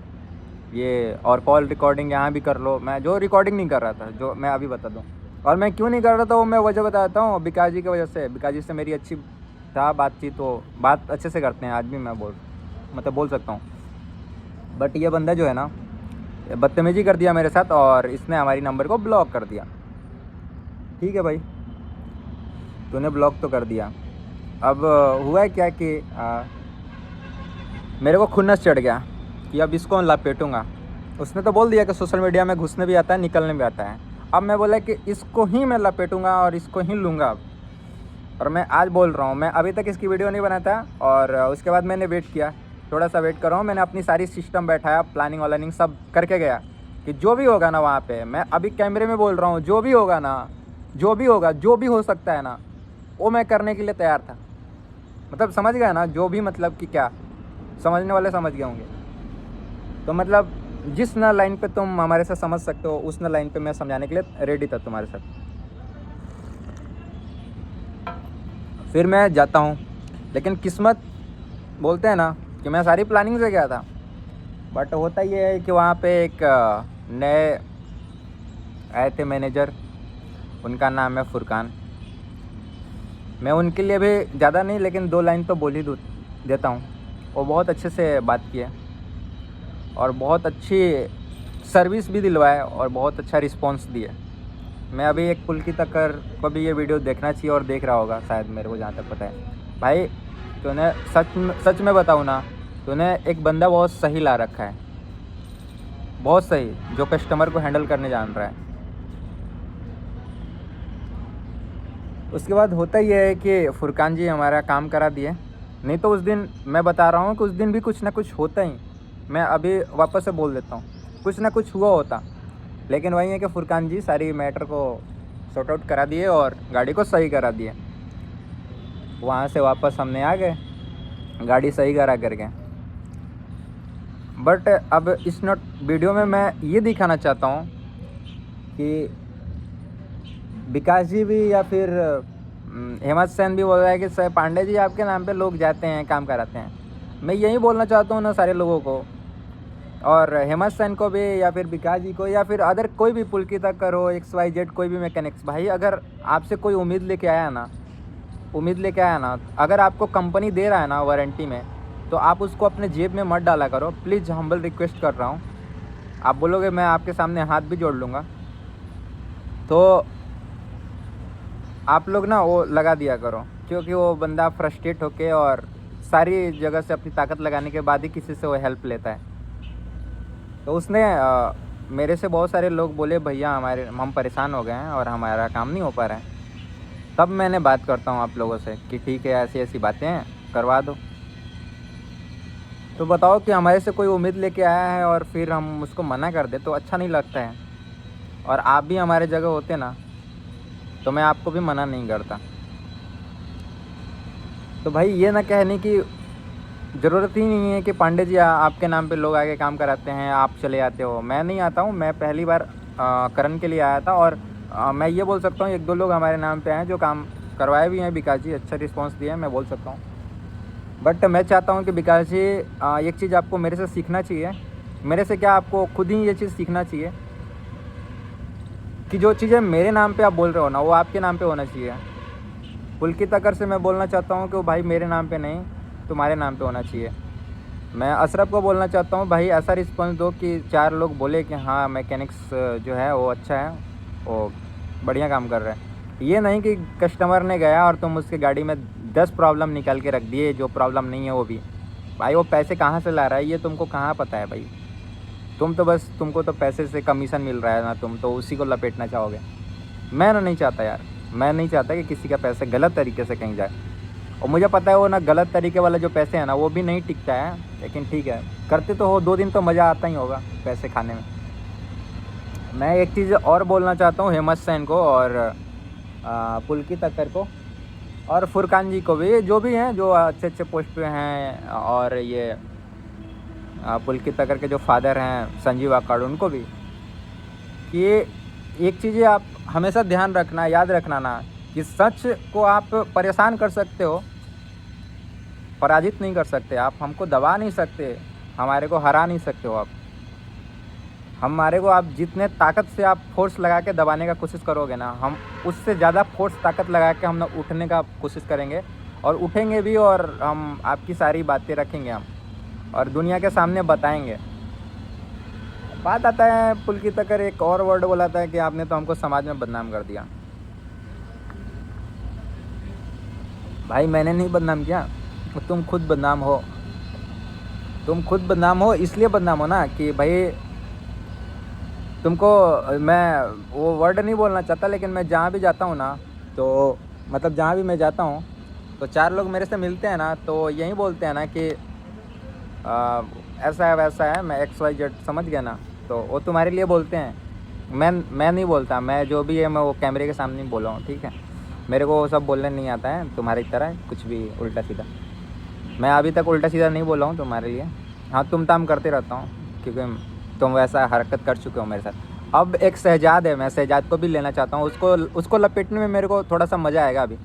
ये और कॉल रिकॉर्डिंग यहाँ भी कर लो। मैं जो रिकॉर्डिंग नहीं कर रहा था, जो मैं अभी बता दूँ, और मैं क्यों नहीं कर रहा था वो मैं वजह बताता हूँ। विकास जी की वजह से, विकास जी से मेरी अच्छी था बातचीत, तो बात अच्छे से करते हैं आज भी, मैं बोल सकता हूँ। बट ये बंदा जो है ना बदतमीजी कर दिया मेरे साथ और इसने हमारी नंबर को ब्लॉक कर दिया। ठीक है भाई, तूने ब्लॉक तो कर दिया। अब हुआ है क्या कि मेरे को खुन्नस चढ़ गया कि अब इसको लपेटूंगा। उसने तो बोल दिया कि सोशल मीडिया में घुसने भी आता है निकलने भी आता है। अब मैं बोला कि इसको ही मैं लपेटूंगा और इसको ही लूँगा अब। और मैं आज बोल रहा हूँ, मैं अभी तक इसकी वीडियो नहीं बनाता और उसके बाद मैंने वेट किया, थोड़ा सा वेट कर रहा हूँ। मैंने अपनी सारी सिस्टम बैठाया, प्लानिंग वालानिंग सब करके गया कि जो भी होगा ना वहाँ पे, मैं अभी कैमरे में बोल रहा हूँ, जो भी होगा ना, जो भी होगा, जो भी हो सकता है ना, वो मैं करने के लिए तैयार था। मतलब समझ गया ना, जो भी मतलब कि क्या, समझने वाले समझ गए होंगे। तो मतलब जिस ना लाइन पे तुम हमारे साथ समझ सकते हो उस ना लाइन पे मैं समझाने के लिए रेडी था तुम्हारे साथ। फिर मैं जाता हूँ, लेकिन किस्मत बोलते हैं ना कि मैं सारी प्लानिंग से गया था। बट होता ये है कि वहाँ पे एक नए आए थे मैनेजर, उनका नाम है फुरकान। मैं उनके लिए भी ज़्यादा नहीं लेकिन 2 लाइन तो बोल ही देता हूँ। वो बहुत अच्छे से बात किए और बहुत अच्छी सर्विस भी दिलवाए और बहुत अच्छा रिस्पांस दिए। मैं अभी एक पुलकितकर को भी ये वीडियो देखना चाहिए और देख रहा होगा शायद, मेरे को जहाँ तक पता है। भाई तूने सच में बताऊँ ना, तूने एक बंदा बहुत सही ला रखा है, बहुत सही, जो कस्टमर को हैंडल करने जान रहा है। उसके बाद होता ये है कि फुरकान जी हमारा काम करा दिए। नहीं तो उस दिन मैं बता रहा हूँ कि उस दिन भी कुछ ना कुछ होता ही। मैं अभी वापस से बोल देता हूँ, कुछ ना कुछ हुआ होता। लेकिन वही है कि फुरकान जी सारी मैटर को सॉर्ट आउट करा दिए और गाड़ी को सही करा दिए। वहाँ से वापस हमने आ गए गाड़ी सही करा करके। बट अब इस नोट वीडियो में मैं ये दिखाना चाहता हूँ कि विकास जी भी या फिर हेमंत सेन भी बोल रहा है कि सर पांडे जी आपके नाम पे लोग जाते हैं काम कराते हैं। मैं यही बोलना चाहता हूँ ना सारे लोगों को, और हेमंत सेन को भी या फिर विकास जी को या फिर अदर कोई भी पुलकितकर हो, XYZ कोई भी मैकेनिक्स। भाई अगर आपसे कोई उम्मीद लेके आया ना, अगर आपको कंपनी दे रहा है ना वारंटी में, तो आप उसको अपने जेब में मत डाला करो। प्लीज़ हम्बल रिक्वेस्ट कर रहा हूँ। आप बोलोगे मैं आपके सामने हाथ भी जोड़ लूँगा, तो आप लोग ना वो लगा दिया करो, क्योंकि वो बंदा फ्रस्ट्रेट होके और सारी जगह से अपनी ताकत लगाने के बाद ही किसी से वो हेल्प लेता है। तो उसने मेरे से बहुत सारे लोग बोले भैया हम परेशान हो गए हैं और हमारा काम नहीं हो पा रहा है। तब मैंने बात करता हूँ आप लोगों से कि ठीक है ऐसी ऐसी बातें हैं, करवा दो। तो बताओ कि हमारे से कोई उम्मीद लेके आया है और फिर हम उसको मना कर दे तो अच्छा नहीं लगता है। और आप भी हमारे जगह होते ना तो मैं आपको भी मना नहीं करता। तो भाई ये ना कहने की ज़रूरत ही नहीं है कि पांडे जी आपके नाम पे लोग आके काम कराते हैं, आप चले आते हो। मैं नहीं आता हूँ, मैं पहली बार करण के लिए आया था, और मैं ये बोल सकता हूँ 1-2 लोग हमारे नाम पे हैं जो काम करवाए भी हैं। विकास जी अच्छा रिस्पॉन्स दिए हैं, मैं बोल सकता हूँ। बट मैं चाहता हूँ कि विकास जी एक चीज़ आपको मेरे से सीखना चाहिए। मेरे से क्या, आपको खुद ही ये चीज़ सीखना चाहिए कि जो चीज़ें मेरे नाम पे आप बोल रहे हो ना, वो आपके नाम पे होना चाहिए। पुलकित अकर से मैं बोलना चाहता हूँ कि वो भाई मेरे नाम पे नहीं, तुम्हारे नाम पे होना चाहिए। मैं अशरफ को बोलना चाहता हूँ भाई ऐसा रिस्पॉन्स दो कि 4 लोग बोले कि हाँ मैकेनिक्स जो है वो अच्छा है, वो बढ़िया काम कर रहा है। ये नहीं कि कस्टमर ने गया और तुम उसकी गाड़ी में 10 प्रॉब्लम निकाल के रख दिए, जो प्रॉब्लम नहीं है वो भी। भाई वो पैसे कहाँ से ला रहा है ये तुमको कहाँ पता है भाई? तुमको तो पैसे से कमीशन मिल रहा है ना, तुम तो उसी को लपेटना चाहोगे। मैं ना नहीं चाहता यार, मैं नहीं चाहता कि किसी का पैसे गलत तरीके से कहीं जाए। और मुझे पता है वो ना गलत तरीके वाला जो पैसे है ना वो भी नहीं टिकता है, लेकिन ठीक है करते तो हो, 2 दिन तो मज़ा आता ही होगा पैसे खाने में। मैं एक चीज़ और बोलना चाहता हूँ हेमंत सेन को और पुलकित अख्तर को और फुरकान जी को भी, जो भी हैं जो अच्छे अच्छे पोस्ट पे हैं, और ये पुलकित अख्तर के जो फादर हैं संजीव अक्काड़, उनको भी कि एक चीज़ें आप हमेशा ध्यान रखना, याद रखना ना, कि सच को आप परेशान कर सकते हो, पराजित नहीं कर सकते। आप हमको दबा नहीं सकते, हमारे को हरा नहीं सकते हो आप। हमारे को आप जितने ताकत से आप फोर्स लगा के दबाने का कोशिश करोगे ना, हम उससे ज़्यादा फोर्स ताकत लगा के हम ना उठने का कोशिश करेंगे, और उठेंगे भी, और हम आपकी सारी बातें रखेंगे हम, और दुनिया के सामने बताएंगे। बात आता है पुलकित अख्तर एक और वर्ड बोला था कि आपने तो हमको समाज में बदनाम कर दिया। भाई मैंने नहीं बदनाम किया, तुम खुद बदनाम हो। तुम खुद बदनाम हो, इसलिए बदनाम हो ना कि भाई तुमको, मैं वो वर्ड नहीं बोलना चाहता, लेकिन मैं जहाँ भी जाता हूँ ना, तो मतलब जहाँ भी मैं जाता हूँ तो 4 लोग मेरे से मिलते हैं ना, तो यही बोलते हैं ना कि ऐसा है वैसा है, मैं XYZ समझ गया ना, तो वो तुम्हारे लिए बोलते हैं। मैं नहीं बोलता, मैं जो भी है मैं वो कैमरे के सामने ही बोला हूँ, ठीक है। मेरे को वो सब बोलने नहीं आता है तुम्हारी तरह कुछ भी उल्टा सीधा। मैं अभी तक उल्टा सीधा नहीं बोला हूँ तुम्हारे लिए। हाँ तुम ताम करते रहता हूँ, क्योंकि तुम वैसा हरकत कर चुके हो मेरे साथ। अब एक शहजाद है, मैं शहजाद को भी लेना चाहता हूँ, उसको लपेटने में मेरे को थोड़ा सा मज़ा आएगा। अभी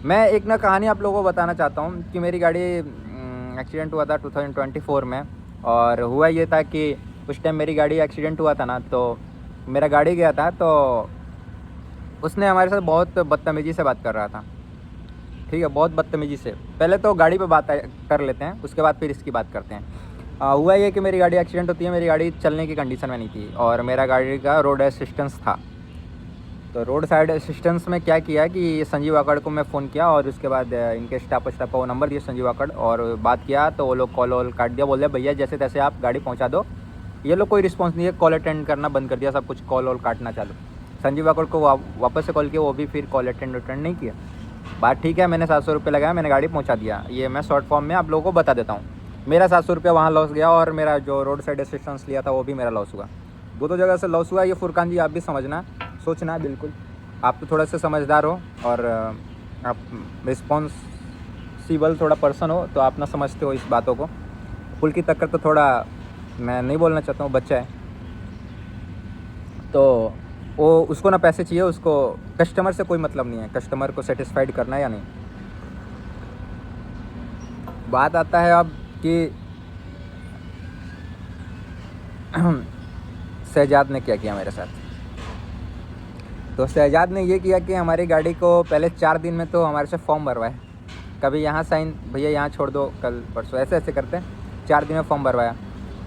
मैं एक ना कहानी आप लोगों को बताना चाहता हूँ कि मेरी गाड़ी एक्सीडेंट हुआ था 2024 में। और हुआ ये था कि उस टाइम मेरी गाड़ी एक्सीडेंट हुआ था ना, तो मेरा गाड़ी गया था, तो उसने हमारे साथ बहुत बदतमीज़ी से बात कर रहा था, ठीक है, बहुत बदतमीज़ी से। पहले तो गाड़ी पे बात कर लेते हैं, उसके बाद फिर इसकी बात करते हैं। हुआ ये कि मेरी गाड़ी एक्सीडेंट होती है, मेरी गाड़ी चलने की कंडीशन में नहीं थी, और मेरा गाड़ी का रोड असिस्टेंस था। तो रोड साइड असिस्टेंस में क्या किया कि संजीव अक्काड़ को मैं फ़ोन किया, और उसके बाद इनके स्टाफ का वो नंबर दिया संजीव अक्काड़, और बात किया, तो वो लोग कॉल वॉल काट दिया, बोल दिया भैया जैसे तैसे आप गाड़ी पहुँचा दो। ये लोग कोई रिस्पॉन्स नहीं है, कॉल अटेंड करना बंद कर दिया, सब कुछ कॉल वॉल काटना चालू। संजीव अक्काड़ को वापस से कॉल किया, वो भी फिर कॉल अटेंड नहीं किया। बात ठीक है, मैंने 700 रुपये लगाया, मैंने गाड़ी पहुंचा दिया। ये मैं शॉर्ट फॉर्म में आप लोगों को बता देता हूँ। मेरा 700 रुपये वहाँ लॉस गया, और मेरा जो रोड साइड असिस्टेंस लिया था वो भी मेरा लॉस हुआ। दो जगह से लॉस हुआ। ये फुरकान जी आप भी समझना, सोचना, बिल्कुल आप तो थोड़ा सा समझदार हो, और आप रिस्पॉन्सिबल थोड़ा पर्सन हो, तो आप ना समझते हो इस बातों को। पुलकित अख्तर तो थोड़ा, मैं नहीं बोलना चाहता हूँ, बच्चा है, तो वो उसको ना पैसे चाहिए, उसको कस्टमर से कोई मतलब नहीं है, कस्टमर को सेटिस्फाइड करना है या नहीं। बात आता है अब कि शहजाद ने क्या किया मेरे साथ। तो शहजाद ने ये किया कि हमारी गाड़ी को पहले 4 दिन में तो हमारे से फॉर्म भरवाए, कभी यहाँ साइन भैया यहाँ छोड़ दो, कल परसों, ऐसे ऐसे करते हैं 4 दिन में फॉर्म भरवाया।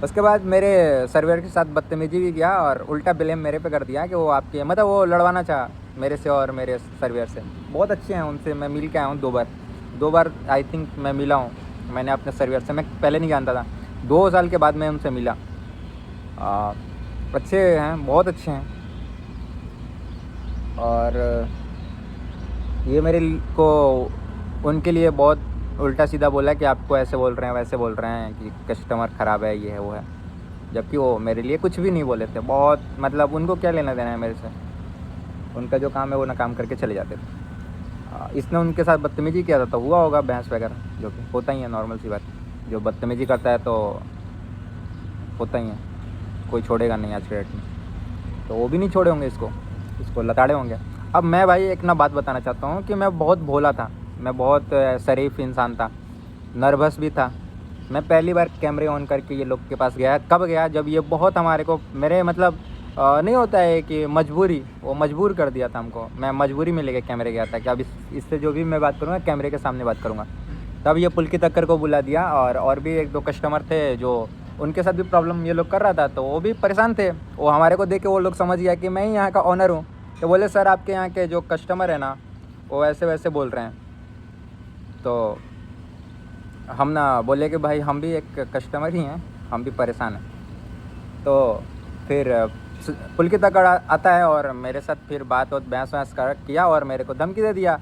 उसके बाद मेरे सर्वेयर के साथ बदतमीजी भी किया, और उल्टा ब्लेम मेरे पे कर दिया कि वो आपके, मतलब वो लड़वाना चाहा मेरे से और मेरे सर्वेयर से। बहुत अच्छे हैं, उनसे मैं मिल के आया हूँ 2 बार आई थिंक मैं मिला हूँ मैंने अपने सर्वेयर से। मैं पहले नहीं जानता था, 2 साल के बाद मैं उनसे मिला। अच्छे हैं, बहुत अच्छे हैं। और ये मेरे को उनके लिए बहुत उल्टा सीधा बोला कि आपको ऐसे बोल रहे हैं वैसे बोल रहे हैं कि कस्टमर ख़राब है, ये है वो है, जबकि वो मेरे लिए कुछ भी नहीं बोले थे। बहुत मतलब उनको क्या लेना देना है मेरे से, उनका जो काम है वो ना काम करके चले जाते थे। इसने उनके साथ बदतमीजी किया था तो हुआ होगा बहस वगैरह, जो कि होता ही है, नॉर्मल सी बात। जो बदतमीजी करता है तो होता ही है, कोई छोड़ेगा नहीं आज के डेट में, तो वो भी नहीं छोड़े होंगे इसको लताड़े होंगे। अब मैं भाई एक ना बात बताना चाहता हूँ कि मैं बहुत भोला था, मैं बहुत शरीफ इंसान था, नर्वस भी था। मैं पहली बार कैमरे ऑन करके ये लोग के पास गया। कब गया? जब ये बहुत हमारे को मेरे मतलब नहीं होता है कि मजबूरी, वो मजबूर कर दिया था हमको। मैं मजबूरी में लेके कैमरे गया था कि अब इससे जो भी मैं बात करूँगा कैमरे के सामने बात करूँगा। तब ये पुलकी तक्कर को बुला दिया, और भी एक दो कस्टमर थे जो उनके साथ भी प्रॉब्लम ये लोग कर रहा था, तो वो भी परेशान थे। वो हमारे को देख के वो लोग समझ गया कि मैं ही यहाँ का ऑनर हूँ। तो बोले सर आपके यहाँ के जो कस्टमर है ना वो ऐसे वैसे बोल रहे हैं। तो हम ना बोले कि भाई हम भी एक कस्टमर ही हैं, हम भी परेशान हैं। तो फिर पुलकी तक आता है और मेरे साथ फिर बात बहस किया और मेरे को धमकी दे दिया।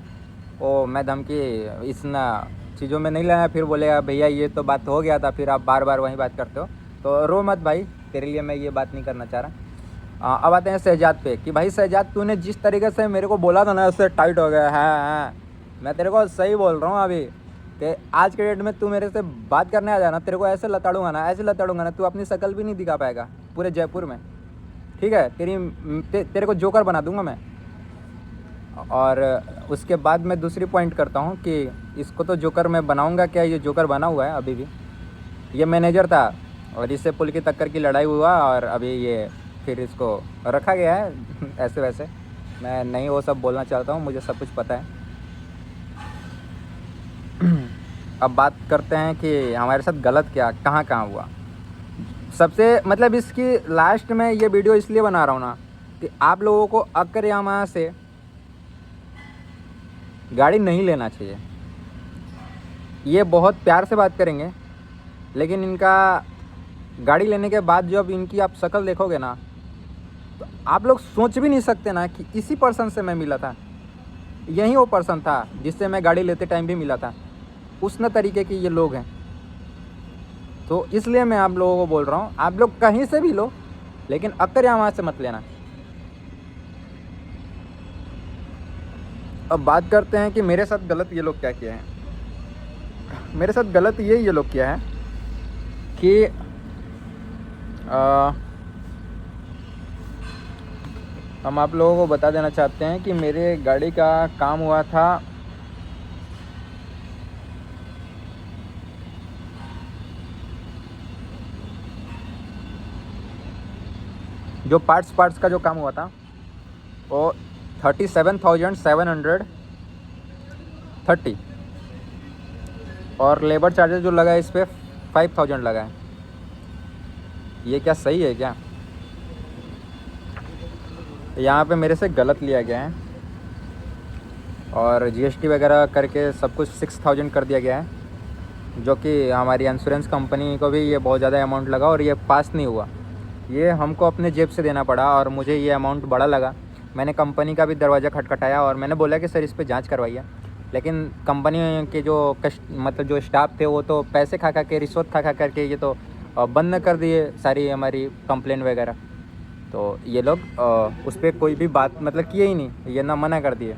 वो मैं धमकी इस ना चीज़ों में नहीं लाया। फिर बोलेगा भैया ये तो बात हो गया था, फिर आप बार बार वही बात करते हो, तो रो मत भाई, तेरे लिए मैं ये बात नहीं करना चाह रहा। अब आते हैं शहजाद पे कि भाई शहजाद तूने जिस तरीके से मेरे को बोला था ना उससे टाइट हो गया है। मैं तेरे को सही बोल रहा हूँ अभी कि आज के डेट में तू मेरे से बात करने आ जाना, तेरे को ऐसे लताड़ूंगा ना, ऐसे लताड़ूंगा ना, तू अपनी शक्ल भी नहीं दिखा पाएगा पूरे जयपुर में, ठीक है? तेरे को जोकर बना दूंगा मैं। और उसके बाद मैं दूसरी पॉइंट करता हूँ कि इसको तो जोकर मैं बनाऊंगा क्या, ये जोकर बना हुआ है अभी भी। ये मैनेजर था और इससे पुलकी तक्कर की लड़ाई हुआ और अभी ये फिर इसको रखा गया है ऐसे वैसे। मैं नहीं वो सब बोलना चाहता हूँ, मुझे सब कुछ पता है। अब बात करते हैं कि हमारे साथ गलत क्या कहाँ कहाँ हुआ। सबसे मतलब इसकी लास्ट में ये वीडियो इसलिए बना रहा हूँ ना कि आप लोगों को अक्कर यामाहा से गाड़ी नहीं लेना चाहिए। ये बहुत प्यार से बात करेंगे, लेकिन इनका गाड़ी लेने के बाद जब इनकी आप शक्ल देखोगे ना तो आप लोग सोच भी नहीं सकते ना कि इसी पर्सन से मैं मिला था, यही वो पर्सन था जिससे मैं गाड़ी लेते टाइम भी मिला था। उस न तरीके के ये लोग हैं। तो इसलिए मैं आप लोगों को बोल रहा हूँ, आप लोग कहीं से भी लो लेकिन अक्कर यामाहा से मत लेना। अब बात करते हैं कि मेरे साथ गलत ये लोग क्या किया है। मेरे साथ गलत ये लोग किया है कि हम आप लोगों को बता देना चाहते हैं कि मेरे गाड़ी का काम हुआ था जो पार्ट्स का जो काम हुआ था वो 37,730 और लेबर चार्जेस जो लगा है इस पर 5,000 लगा है। ये क्या सही है क्या? यहाँ पे मेरे से गलत लिया गया है और जीएसटी वगैरह करके सब कुछ 6,000 कर दिया गया है, जो कि हमारी इंश्योरेंस कंपनी को भी ये बहुत ज़्यादा अमाउंट लगा और ये पास नहीं हुआ। ये हमको अपने जेब से देना पड़ा और मुझे ये अमाउंट बड़ा लगा। मैंने कंपनी का भी दरवाज़ा खटखटाया और मैंने बोला कि सर इस पर जांच करवाइए, लेकिन कंपनी के जो मतलब जो स्टाफ थे वो तो पैसे खा के रिश्वत खा करके ये तो बंद कर दिए सारी हमारी कंप्लेन वगैरह। तो ये लोग उस पर कोई भी बात मतलब किए ही नहीं, ये ना मना कर दिए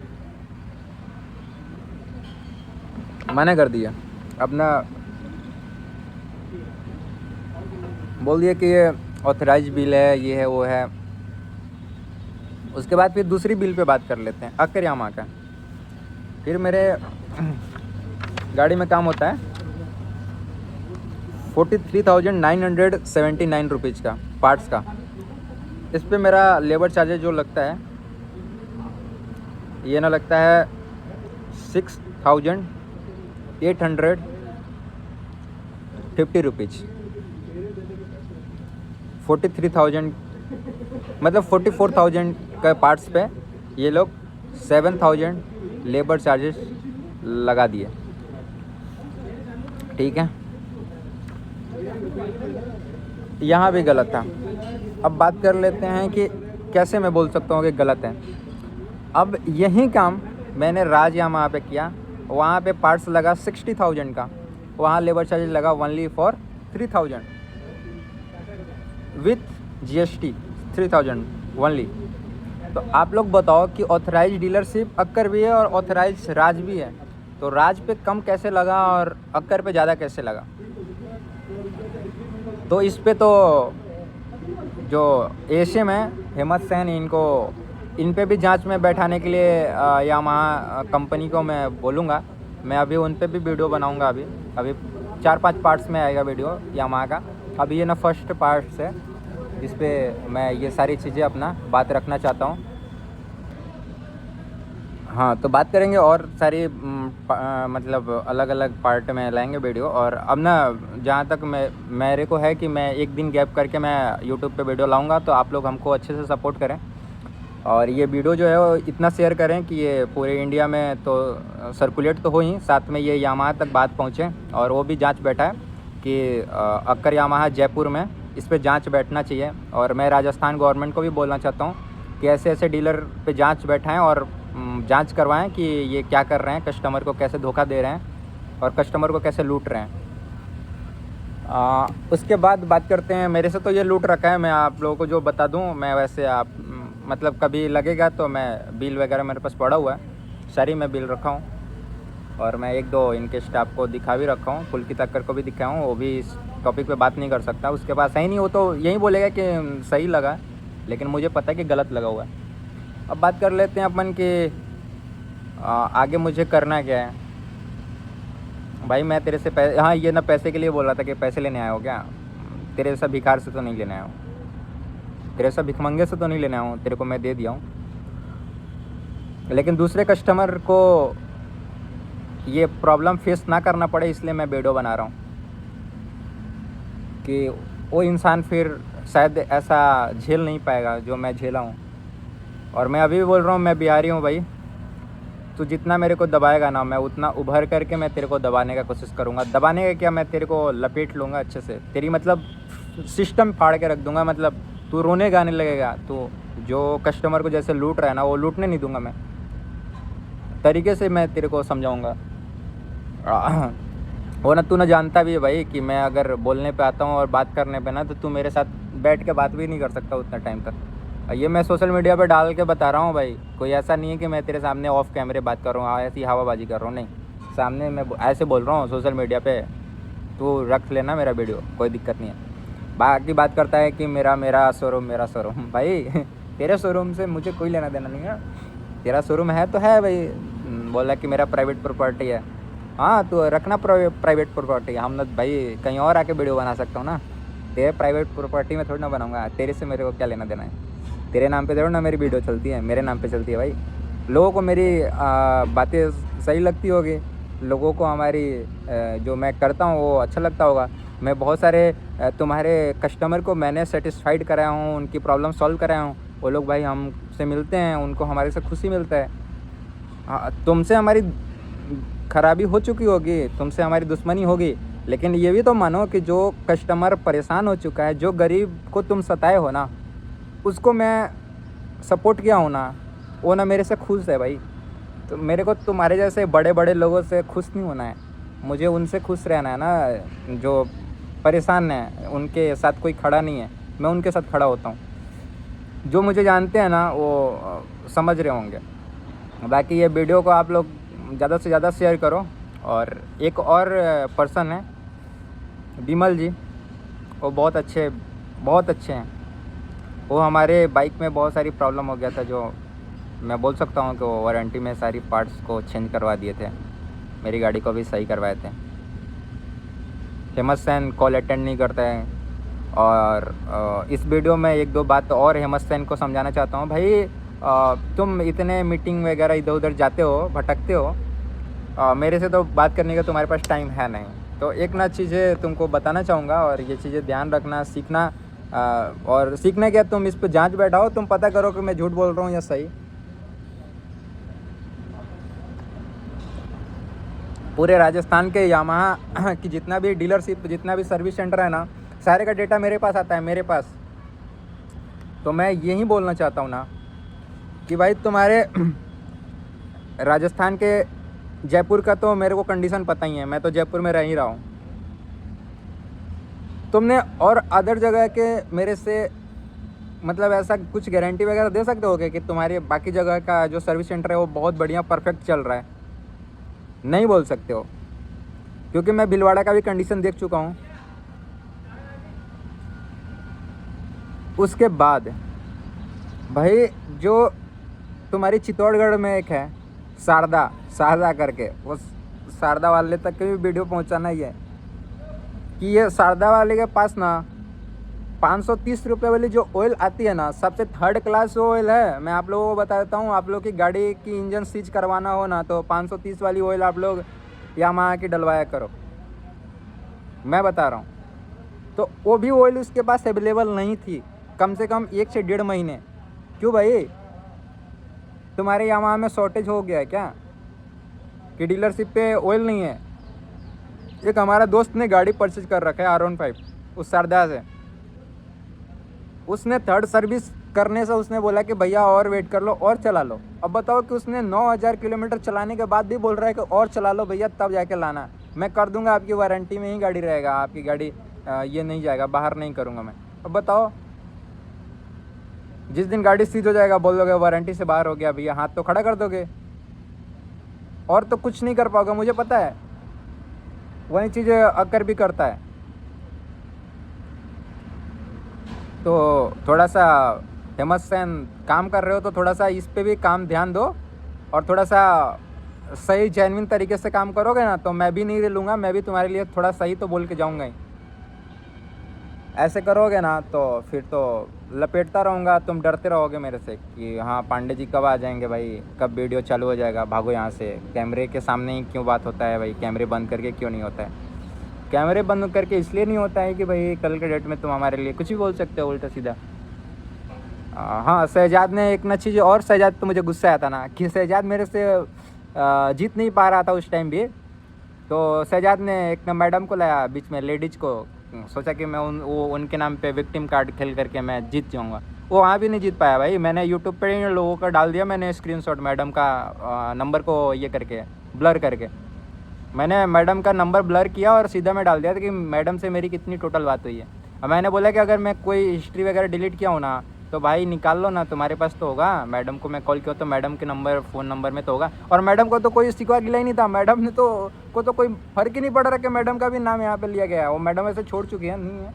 अब ना बोल दिए कि ये ऑथराइज बिल है, ये है वो है। उसके बाद फिर दूसरी बिल पे बात कर लेते हैं, अक्कर यामाहा का। फिर मेरे गाड़ी में काम होता है 43,979 रुपीज़ का पार्ट्स का। इस पे मेरा लेबर चार्जेज जो लगता है ये ना लगता है 6,850 रुपीज़। 43,000 मतलब 44,000 का पार्ट्स पे ये लोग 7,000 लेबर चार्जेस लगा दिए, ठीक है? यहाँ भी गलत था। अब बात कर लेते हैं कि कैसे मैं बोल सकता हूँ कि गलत है। अब यही काम मैंने राज यामाहा पे किया, वहाँ पे पार्ट्स लगा 60,000 का, वहाँ लेबर चार्जेस लगा only for 3,000 with GST 3,000 only. तो आप लोग बताओ कि ऑथराइज डीलरशिप अक्कर भी है और ऑथराइज राज भी है, तो राज पे कम कैसे लगा और अक्कर पे ज़्यादा कैसे लगा? तो इस पे तो जो एशियम है हेमंत सैन, इन पे भी जांच में बैठाने के लिए यामाहा कंपनी को मैं बोलूँगा। मैं अभी उन पे भी वीडियो बनाऊँगा। अभी 4-5 पार्ट्स में आएगा वीडियो यामाहा का। अभी ये ना फर्स्ट पार्ट्स है, इस पे मैं ये सारी चीज़ें अपना बात रखना चाहता हूँ। हाँ, तो बात करेंगे और सारी मतलब अलग अलग पार्ट में लाएंगे वीडियो। और अब ना जहाँ तक मेरे को है कि मैं एक दिन गैप करके मैं यूट्यूब पे वीडियो लाऊंगा, तो आप लोग हमको अच्छे से सपोर्ट करें और ये वीडियो जो है वो इतना शेयर करें कि ये पूरे इंडिया में तो सर्कुलेट तो हो ही, साथ में ये यामाहा तक बात पहुँचे। और वो भी जांच बैठा है कि अक्कर यामाहा जयपुर में इस पर जांच बैठना चाहिए। और मैं राजस्थान गवर्नमेंट को भी बोलना चाहता हूँ कि ऐसे ऐसे डीलर पे जांच बैठाएं और जांच करवाएं कि ये क्या कर रहे हैं, कस्टमर को कैसे धोखा दे रहे हैं और कस्टमर को कैसे लूट रहे हैं। उसके बाद बात करते हैं, मेरे से तो ये लूट रखा है, मैं आप लोगों को जो बता दूं। मैं वैसे आप मतलब कभी लगेगा तो मैं बिल वगैरह मेरे पास पड़ा हुआ है, सारी मैं बिल रखा हूँ। और मैं 1-2 इनके स्टाफ को दिखा भी रखा हूँ, पुलकित अक्कर को भी दिखाया हूँ। वो भी इस टॉपिक पे बात नहीं कर सकता, उसके पास सही नहीं हो तो यही बोलेगा कि सही लगा, लेकिन मुझे पता है कि गलत लगा हुआ है। अब बात कर लेते हैं अपन कि आगे मुझे करना क्या है। भाई मैं तेरे से हाँ, ये ना पैसे के लिए बोल रहा था कि पैसे लेने आया हो क्या? तेरे जैसा भिखार से तो नहीं लेने आया हूँ, तेरे जैसा भिखमंगे से तो नहीं लेने आया हूँ, तेरे को मैं दे दिया हूँ। लेकिन दूसरे कस्टमर को ये प्रॉब्लम फेस ना करना पड़े, इसलिए मैं वीडियो बना रहा हूँ कि वो इंसान फिर शायद ऐसा झेल नहीं पाएगा जो मैं झेला हूँ। और मैं अभी भी बोल रहा हूँ, मैं बिहारी हूँ भाई। तू जितना मेरे को दबाएगा ना, मैं उतना उभर करके मैं तेरे को दबाने का कोशिश करूँगा। दबाने का क्या, मैं तेरे को लपेट लूँगा अच्छे से, तेरी मतलब सिस्टम फाड़ के रख दूँगा। मतलब तू रोने गाने लगेगा। तो जो कस्टमर को जैसे लूट रहा है ना, वो लूटने नहीं दूँगा मैं, तरीके से मैं तेरे को समझाऊँगा। वो ना तू ना जानता भी है भाई कि मैं अगर बोलने पे आता हूँ और बात करने पे ना, तो तू मेरे साथ बैठ के बात भी नहीं कर सकता उतना टाइम तक। ये मैं सोशल मीडिया पे डाल के बता रहा हूँ भाई, कोई ऐसा नहीं है कि मैं तेरे सामने ऑफ कैमरे बात कर रहा हूँ, ऐसी हवाबाजी कर रहा हूँ, नहीं। सामने मैं ऐसे बोल रहा हूँ सोशल मीडिया पे, तू रख लेना मेरा वीडियो, कोई दिक्कत नहीं है। बाकी बात करता है कि मेरा शोरूम भाई तेरे शोरूम से मुझे कोई लेना देना नहीं है। तेरा शोरूम है तो है भाई, बोला कि मेरा प्राइवेट प्रॉपर्टी है। हाँ, तो रखना प्राइवेट प्रॉपर्टी। हम ना भाई कहीं और आके वीडियो बना सकता हूँ ना, तेरे प्राइवेट प्रॉपर्टी में थोड़ी ना बनाऊँगा। तेरे से मेरे को क्या लेना देना है? तेरे नाम पे थोड़ी ना मेरी वीडियो चलती है, मेरे नाम पे चलती है भाई। लोगों को मेरी बातें सही लगती होगी, लोगों को हमारी जो मैं करता हूँ वो अच्छा लगता होगा। मैं बहुत सारे तुम्हारे कस्टमर को मैंने सेटिस्फाइड कराया हूँ, उनकी प्रॉब्लम सॉल्व कराया हूँ। वो लोग भाई हमसे मिलते हैं, उनको हमारे से खुशी मिलता है। हाँ, तुमसे हमारी खराबी हो चुकी होगी, तुमसे हमारी दुश्मनी होगी, लेकिन ये भी तो मानो कि जो कस्टमर परेशान हो चुका है, जो गरीब को तुम सताए हो ना, उसको मैं सपोर्ट किया हूँ ना, वो ना मेरे से खुश है भाई। तो मेरे को तुम्हारे जैसे बड़े बड़े लोगों से खुश नहीं होना है, मुझे उनसे खुश रहना है ना जो परेशान है, उनके साथ कोई खड़ा नहीं है, मैं उनके साथ खड़ा होता हूँ। जो मुझे जानते हैं ना वो समझ रहे होंगे। बाकी ये वीडियो को आप लोग ज़्यादा से ज़्यादा शेयर करो। और एक और पर्सन है बिमल जी, वो बहुत अच्छे हैं। वो हमारे बाइक में बहुत सारी प्रॉब्लम हो गया था, जो मैं बोल सकता हूँ कि वो वारंटी में सारी पार्ट्स को चेंज करवा दिए थे, मेरी गाड़ी को भी सही करवाए थे। हेमंत सैन कॉल अटेंड नहीं करता है। और इस वीडियो में 1-2 बात और हेमंत सैन को समझाना चाहता हूँ। भाई तुम इतने मीटिंग वगैरह इधर उधर जाते हो, भटकते हो, मेरे से तो बात करने का तुम्हारे पास टाइम है नहीं। तो एक ना चीज़ें तुमको बताना चाहूँगा, और ये चीज़ें ध्यान रखना, सीखना। और सीखने के तुम इस पर जांच बैठाओ, तुम पता करो कि मैं झूठ बोल रहा हूँ या सही। पूरे राजस्थान के यामाहा की जितना भी डीलरशिप, जितना भी सर्विस सेंटर है ना, सारे का डेटा मेरे पास आता है, मेरे पास। तो मैं यही बोलना चाहता हूँ ना कि भाई तुम्हारे राजस्थान के जयपुर का तो मेरे को कंडीशन पता ही है, मैं तो जयपुर में रह ही रहा हूँ। तुमने और अदर जगह के मेरे से मतलब ऐसा कुछ गारंटी वगैरह दे सकते हो कि तुम्हारी बाकी जगह का जो सर्विस सेंटर है वो बहुत बढ़िया परफेक्ट चल रहा है? नहीं बोल सकते हो, क्योंकि मैं भीलवाड़ा का भी कंडीशन देख चुका हूँ। उसके बाद भाई जो तुम्हारी चित्तौड़गढ़ में एक है शारदा, शारदा करके, वो शारदा वाले तक के भी वीडियो पहुंचाना ही है कि ये शारदा वाले के पास ना 530 रुपये वाली जो ऑयल आती है ना, सबसे थर्ड क्लास ऑयल है। मैं आप लोगों को बता देता हूँ, आप लोग की गाड़ी की इंजन सीज करवाना हो ना तो 530 वाली ऑयल आप लोग यामाहा की डलवाया करो, मैं बता रहा हूँ। तो वो भी ऑयल उसके पास अवेलेबल नहीं थी कम से कम 1 से 1.5 महीने। क्यों भाई, तुम्हारे यामाहा में शॉर्टेज हो गया है क्या कि डीलरशिप पे ऑयल नहीं है? एक हमारा दोस्त ने गाड़ी परचेज कर रखा है R15 उस शारदा से। उसने थर्ड सर्विस करने से उसने बोला कि भैया और वेट कर लो और चला लो। अब बताओ कि उसने 9000 किलोमीटर चलाने के बाद भी बोल रहा है कि और चला लो भैया तब जाके लाना, मैं कर दूंगा, आपकी वारंटी में ही गाड़ी रहेगा, आपकी गाड़ी ये नहीं जाएगा, बाहर नहीं करूँगा मैं। अब बताओ, जिस दिन गाड़ी सीज हो जाएगा बोल दोगे वारंटी से बाहर हो गया भैया, हाथ तो खड़ा कर दोगे और तो कुछ नहीं कर पाओगे, मुझे पता है। वही चीज़ अकर भी करता है। तो थोड़ा सा फेमस फैन काम कर रहे हो तो थोड़ा सा इस पे भी काम ध्यान दो, और थोड़ा सा सही जेन्युइन तरीके से काम करोगे ना तो मैं भी नहीं लूँगा, मैं भी तुम्हारे लिए थोड़ा सही तो बोल के जाऊँगा ही। ऐसे करोगे ना तो फिर तो लपेटता रहूँगा, तुम डरते रहोगे मेरे से कि हाँ पांडे जी कब आ जाएंगे भाई, कब वीडियो चालू हो जाएगा, भागो यहाँ से। कैमरे के सामने ही क्यों बात होता है भाई, कैमरे बंद करके क्यों नहीं होता है? कैमरे बंद करके इसलिए नहीं होता है कि भाई कल के डेट में तुम हमारे लिए कुछ भी बोल सकते हो उल्टा सीधा। हाँ, शहजाद ने एक ना चीज़ और, शहजाद तो मुझे गुस्सा आया था ना कि शहजाद मेरे से जीत नहीं पा रहा था उस टाइम भी। तो शहजाद ने एक ना मैडम को लाया बीच में, लेडीज को, सोचा कि मैं उनके नाम पे विक्टिम कार्ड खेल करके मैं जीत जाऊँगा। वो वहाँ भी नहीं जीत पाया भाई। मैंने यूट्यूब पे ही लोगों का डाल दिया, मैंने स्क्रीनशॉट मैडम का नंबर को ये करके ब्लर करके, मैंने मैडम का नंबर ब्लर किया और सीधा मैं डाल दिया था कि मैडम से मेरी कितनी टोटल बात हुई है। अब मैंने बोला कि अगर मैं कोई हिस्ट्री वगैरह डिलीट किया हूँ ना तो भाई निकाल लो ना, तुम्हारे पास तो होगा। मैडम को मैं कॉल किया तो मैडम के नंबर फ़ोन नंबर में तो होगा। और मैडम को तो कोई सिकवा गिला ही नहीं था, मैडम ने तो कोई फ़र्क ही नहीं पड़ रहा कि मैडम का भी नाम यहाँ पे लिया गया है। वो मैडम ऐसे छोड़ चुकी है, नहीं है।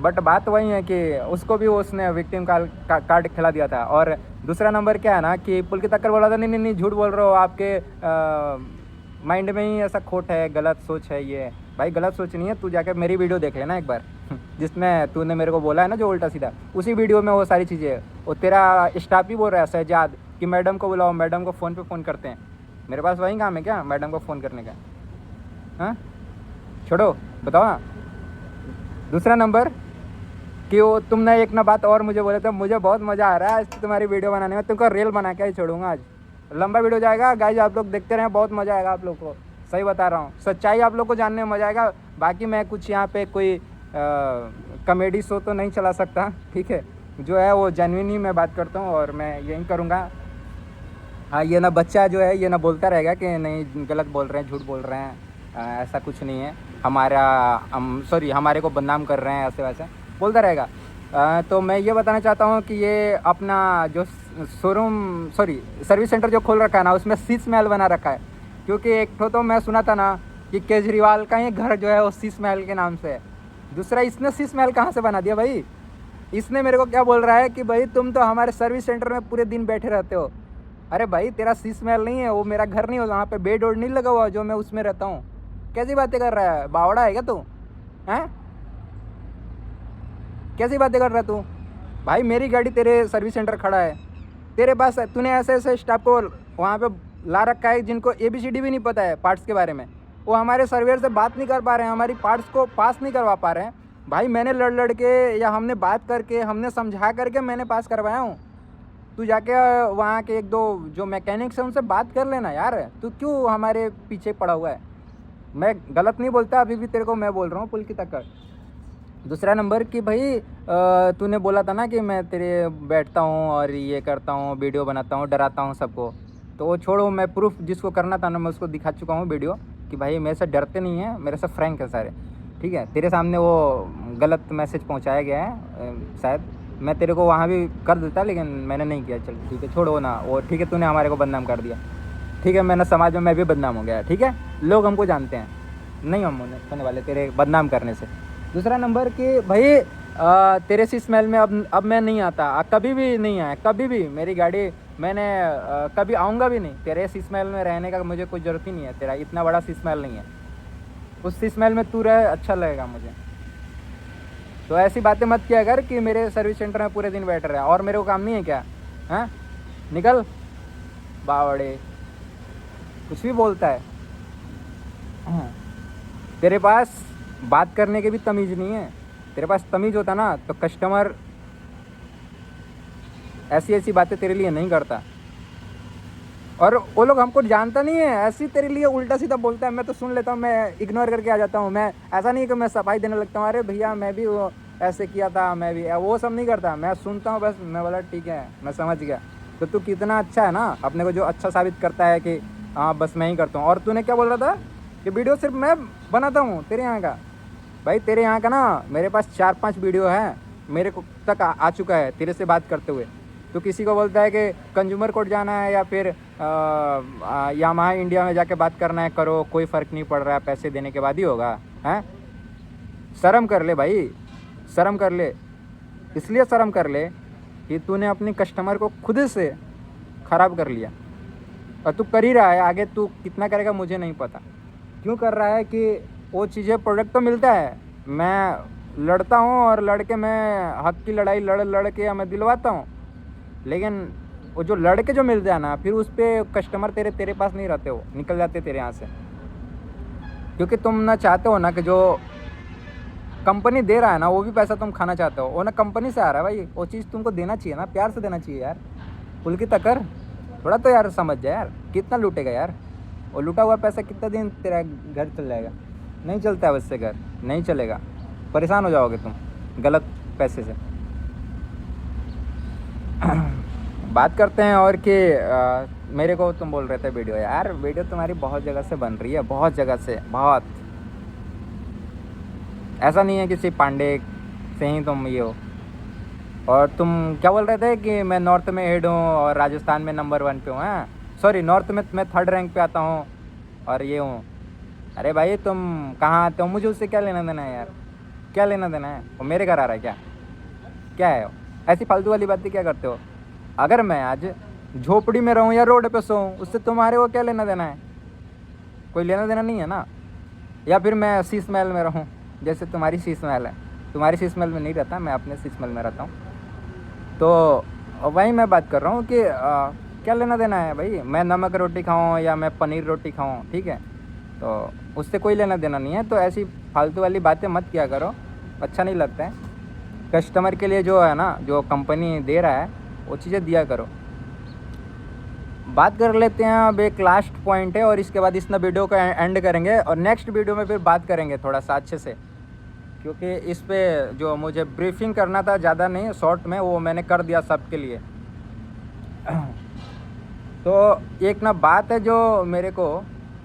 बट बात वही है कि उसको भी उसने विक्टिम कार्ड खिला दिया था। और दूसरा नंबर क्या है ना कि पुलकित अक्कर बोला था नहीं नहीं नहीं झूठ बोल रहे हो, आपके माइंड में ही ऐसा खोट है, गलत सोच है ये। भाई गलत सोच नहीं है, तू जाकर मेरी वीडियो देख लेना एक बार जिसमें तूने मेरे को बोला है ना जो उल्टा सीधा, उसी वीडियो में वो सारी चीज़ें है। वो तेरा स्टाफ ही बोल रहा है शहजाद कि मैडम को बुलाओ, मैडम को फ़ोन पे फ़ोन करते हैं। मेरे पास वही काम है क्या मैडम को फ़ोन करने का? हाँ छोड़ो, बताओ ना। दूसरा नंबर कि वो तुमने एक ना बात और मुझे बोले थे, मुझे बहुत मज़ा आ रहा है आज तुम्हारी वीडियो बनाने में, तुमको रील बना के ही छोड़ूंगा। आज लंबा वीडियो जाएगा गाइज, आप लोग देखते रहें, बहुत मज़ा आएगा आप लोग को, सही बता रहा हूँ। सच्चाई आप लोग को जानने में मज़ा आएगा। बाकी मैं कुछ यहाँ पे कोई कॉमेडी शो तो नहीं चला सकता, ठीक है। जो है वो जेन्युइन ही मैं बात करता हूँ और मैं यही करूँगा। हाँ, ये ना बच्चा जो है ये ना बोलता रहेगा कि नहीं गलत बोल रहे हैं, झूठ बोल रहे हैं, ऐसा कुछ नहीं है, हमारे को बदनाम कर रहे हैं, ऐसे वैसे बोलता रहेगा। तो मैं ये बताना चाहता हूँ कि ये अपना जो सर्विस सेंटर जो खोल रखा है ना उसमें शीश महल बना रखा है। क्योंकि एक तो मैं सुना था ना कि केजरीवाल का ही घर जो है वो शीश महल के नाम से है। दूसरा, इसने शीश महल कहाँ से बना दिया भाई? इसने मेरे को क्या बोल रहा है कि भाई तुम तो हमारे सर्विस सेंटर में पूरे दिन बैठे रहते हो। अरे भाई तेरा शीश महल नहीं है, वो मेरा घर नहीं होगा, वहाँ पे बेड वोड नहीं लगा हुआ जो मैं उसमें रहता हूँ। कैसी बातें कर रहा है, बावड़ा है क्या तू? हैं, कैसी बातें कर रहा है तू? भाई मेरी गाड़ी तेरे सर्विस सेंटर खड़ा है, तेरे पास तूने ऐसे ऐसे स्टाफ को वहाँ पे ला रखा है जिनको ABCD भी नहीं पता है पार्ट्स के बारे में। वो हमारे सर्वेयर से बात नहीं कर पा रहे हैं, हमारी पार्ट्स को पास नहीं करवा पा रहे हैं। भाई मैंने लड़ के या हमने बात करके हमने समझा करके मैंने पास करवाया हूँ। तू जाके वहाँ के 1-2 जो मैकेनिक्स हैं उनसे बात कर लेना यार, तू क्यों हमारे पीछे पड़ा हुआ है? मैं गलत नहीं बोलता, अभी भी तेरे को मैं बोल रहा हूँ पुलकित अक्कर। दूसरा नंबर कि भाई तूने बोला था ना कि मैं तेरे बैठता हूँ और ये करता हूँ, वीडियो बनाता हूँ, डराता हूँ सबको। तो वो छोड़ो, मैं प्रूफ जिसको करना था ना मैं उसको दिखा चुका हूँ वीडियो कि भाई मेरे से डरते नहीं हैं, मेरे से फ्रैंक है सारे, ठीक है। तेरे सामने वो गलत मैसेज पहुँचाया गया है शायद, मैं तेरे को वहाँ भी कर देता, लेकिन मैंने नहीं किया। चल ठीक है, छोड़ो ना वो, ठीक है तूने हमारे को बदनाम कर दिया, ठीक है, मैंने समाज में मैं भी बदनाम हो गया, ठीक है, लोग हमको जानते हैं, नहीं हम होने वाले तेरे बदनाम करने से। दूसरा नंबर कि भाई तेरे सी स्मेल में अब मैं नहीं आता, कभी भी नहीं आया, कभी भी मेरी गाड़ी मैंने कभी आऊँगा भी नहीं। तेरे सी स्मेल में रहने का मुझे कोई ज़रूरत ही नहीं है, तेरा इतना बड़ा सी स्मेल नहीं है, उस सी स्मेल में तू रहे अच्छा लगेगा मुझे। तो ऐसी बातें मत किया कर कि मेरे सर्विस सेंटर में पूरे दिन बैठ रहा है और मेरे को काम नहीं है क्या? हाँ निकल बावड़े, कुछ भी बोलता है। तेरे पास बात करने की भी तमीज़ नहीं है। तेरे पास तमीज़ होता ना तो कस्टमर ऐसी ऐसी बातें तेरे लिए नहीं करता। और वो लोग हमको जानता नहीं है, ऐसी तेरे लिए उल्टा सीधा बोलता है, मैं तो सुन लेता हूँ, मैं इग्नोर करके आ जाता हूँ। मैं ऐसा नहीं कि मैं सफाई देने लगता हूँ, अरे भैया मैं भी वो ऐसे किया था, मैं भी, वो सब नहीं करता। मैं सुनता हूँ बस, मैं बोला ठीक है मैं समझ गया। तो तू कितना अच्छा है ना, अपने को जो अच्छा साबित करता है कि हाँ बस मैं ही करता हूँ। और तूने क्या बोल रहा था कि वीडियो सिर्फ मैं बनाता हूँ तेरे यहाँ का? भाई तेरे यहाँ का ना मेरे पास 4-5 वीडियो है, मेरे को तक आ चुका है तेरे से बात करते हुए। तो किसी को बोलता है कि कंज्यूमर कोर्ट जाना है या फिर यामाहा इंडिया में जाके बात करना है, करो, कोई फ़र्क नहीं पड़ रहा है, पैसे देने के बाद ही होगा। हैं, शर्म कर ले भाई, शर्म कर ले। इसलिए शर्म कर ले कि तूने अपने कस्टमर को खुद से ख़राब कर लिया, और तू कर ही रहा है। आगे तू कितना करेगा मुझे नहीं पता। क्यों कर रहा है कि वो चीज़ें, प्रोडक्ट तो मिलता है, मैं लड़ता हूँ और लड़के मैं हक की लड़ाई लड़ के मैं दिलवाता हूँ, लेकिन वो जो लड़के जो मिलते हैं ना, फिर उस पर कस्टमर तेरे पास नहीं रहते, हो निकल जाते तेरे यहाँ से। क्योंकि तुम ना चाहते हो ना कि जो कंपनी दे रहा है ना वो भी पैसा तुम खाना चाहते हो, वो ना कंपनी से आ रहा है भाई, वो चीज़ तुमको देना चाहिए ना, प्यार से देना चाहिए यार। पुल की तकर थोड़ा तो यार समझ जाए यार, कितना लूटेगा यार? वो लूटा हुआ पैसा कितना दिन तेरा घर चल जाएगा? नहीं चलता है उससे, घर नहीं चलेगा, परेशान हो जाओगे तुम गलत पैसे से। बात करते हैं और कि मेरे को तुम बोल रहे थे वीडियो, यार वीडियो तुम्हारी बहुत जगह से बन रही है, बहुत जगह से, बहुत। ऐसा नहीं है कि सिर्फ पांडे से ही तुम ये हो। और तुम क्या बोल रहे थे कि मैं नॉर्थ में हेड हूँ और राजस्थान में नंबर 1 पे हूँ। हाँ सॉरी, नॉर्थ में मैं 3rd रैंक पे आता हूँ और ये हूँ। अरे भाई तुम कहाँ आते हो, मुझे उससे क्या लेना देना है यार? क्या लेना देना है? वो मेरे घर आ रहा है क्या? क्या है ऐसी फालतू वाली बातें क्या करते हो? अगर मैं आज झोपड़ी में रहूँ या रोड पे सोऊँ, उससे तुम्हारे को क्या लेना देना है? कोई लेना देना नहीं है ना। या फिर मैं शीश महल में रहूँ जैसे तुम्हारी शीश महल है, तुम्हारी शीश महल में नहीं रहता, मैं अपने शीश महल में रहता हूँ। तो वही मैं बात कर रहा हूँ कि क्या लेना देना है भाई, मैं नमक रोटी खाऊँ या मैं पनीर रोटी खाऊँ, ठीक है, तो उससे कोई लेना देना नहीं है। तो ऐसी फालतू वाली बातें मत किया करो, अच्छा नहीं लगता है। कस्टमर के लिए जो है ना, जो कंपनी दे रहा है वो चीज़ें दिया करो। बात कर लेते हैं अब, एक लास्ट पॉइंट है और इसके बाद इस वीडियो को एंड करेंगे और नेक्स्ट वीडियो में फिर बात करेंगे थोड़ा सा अच्छे से, क्योंकि इस पे जो मुझे ब्रीफिंग करना था ज़्यादा नहीं, शॉर्ट में, वो मैंने कर दिया सबके लिए। तो एक ना बात है जो मेरे को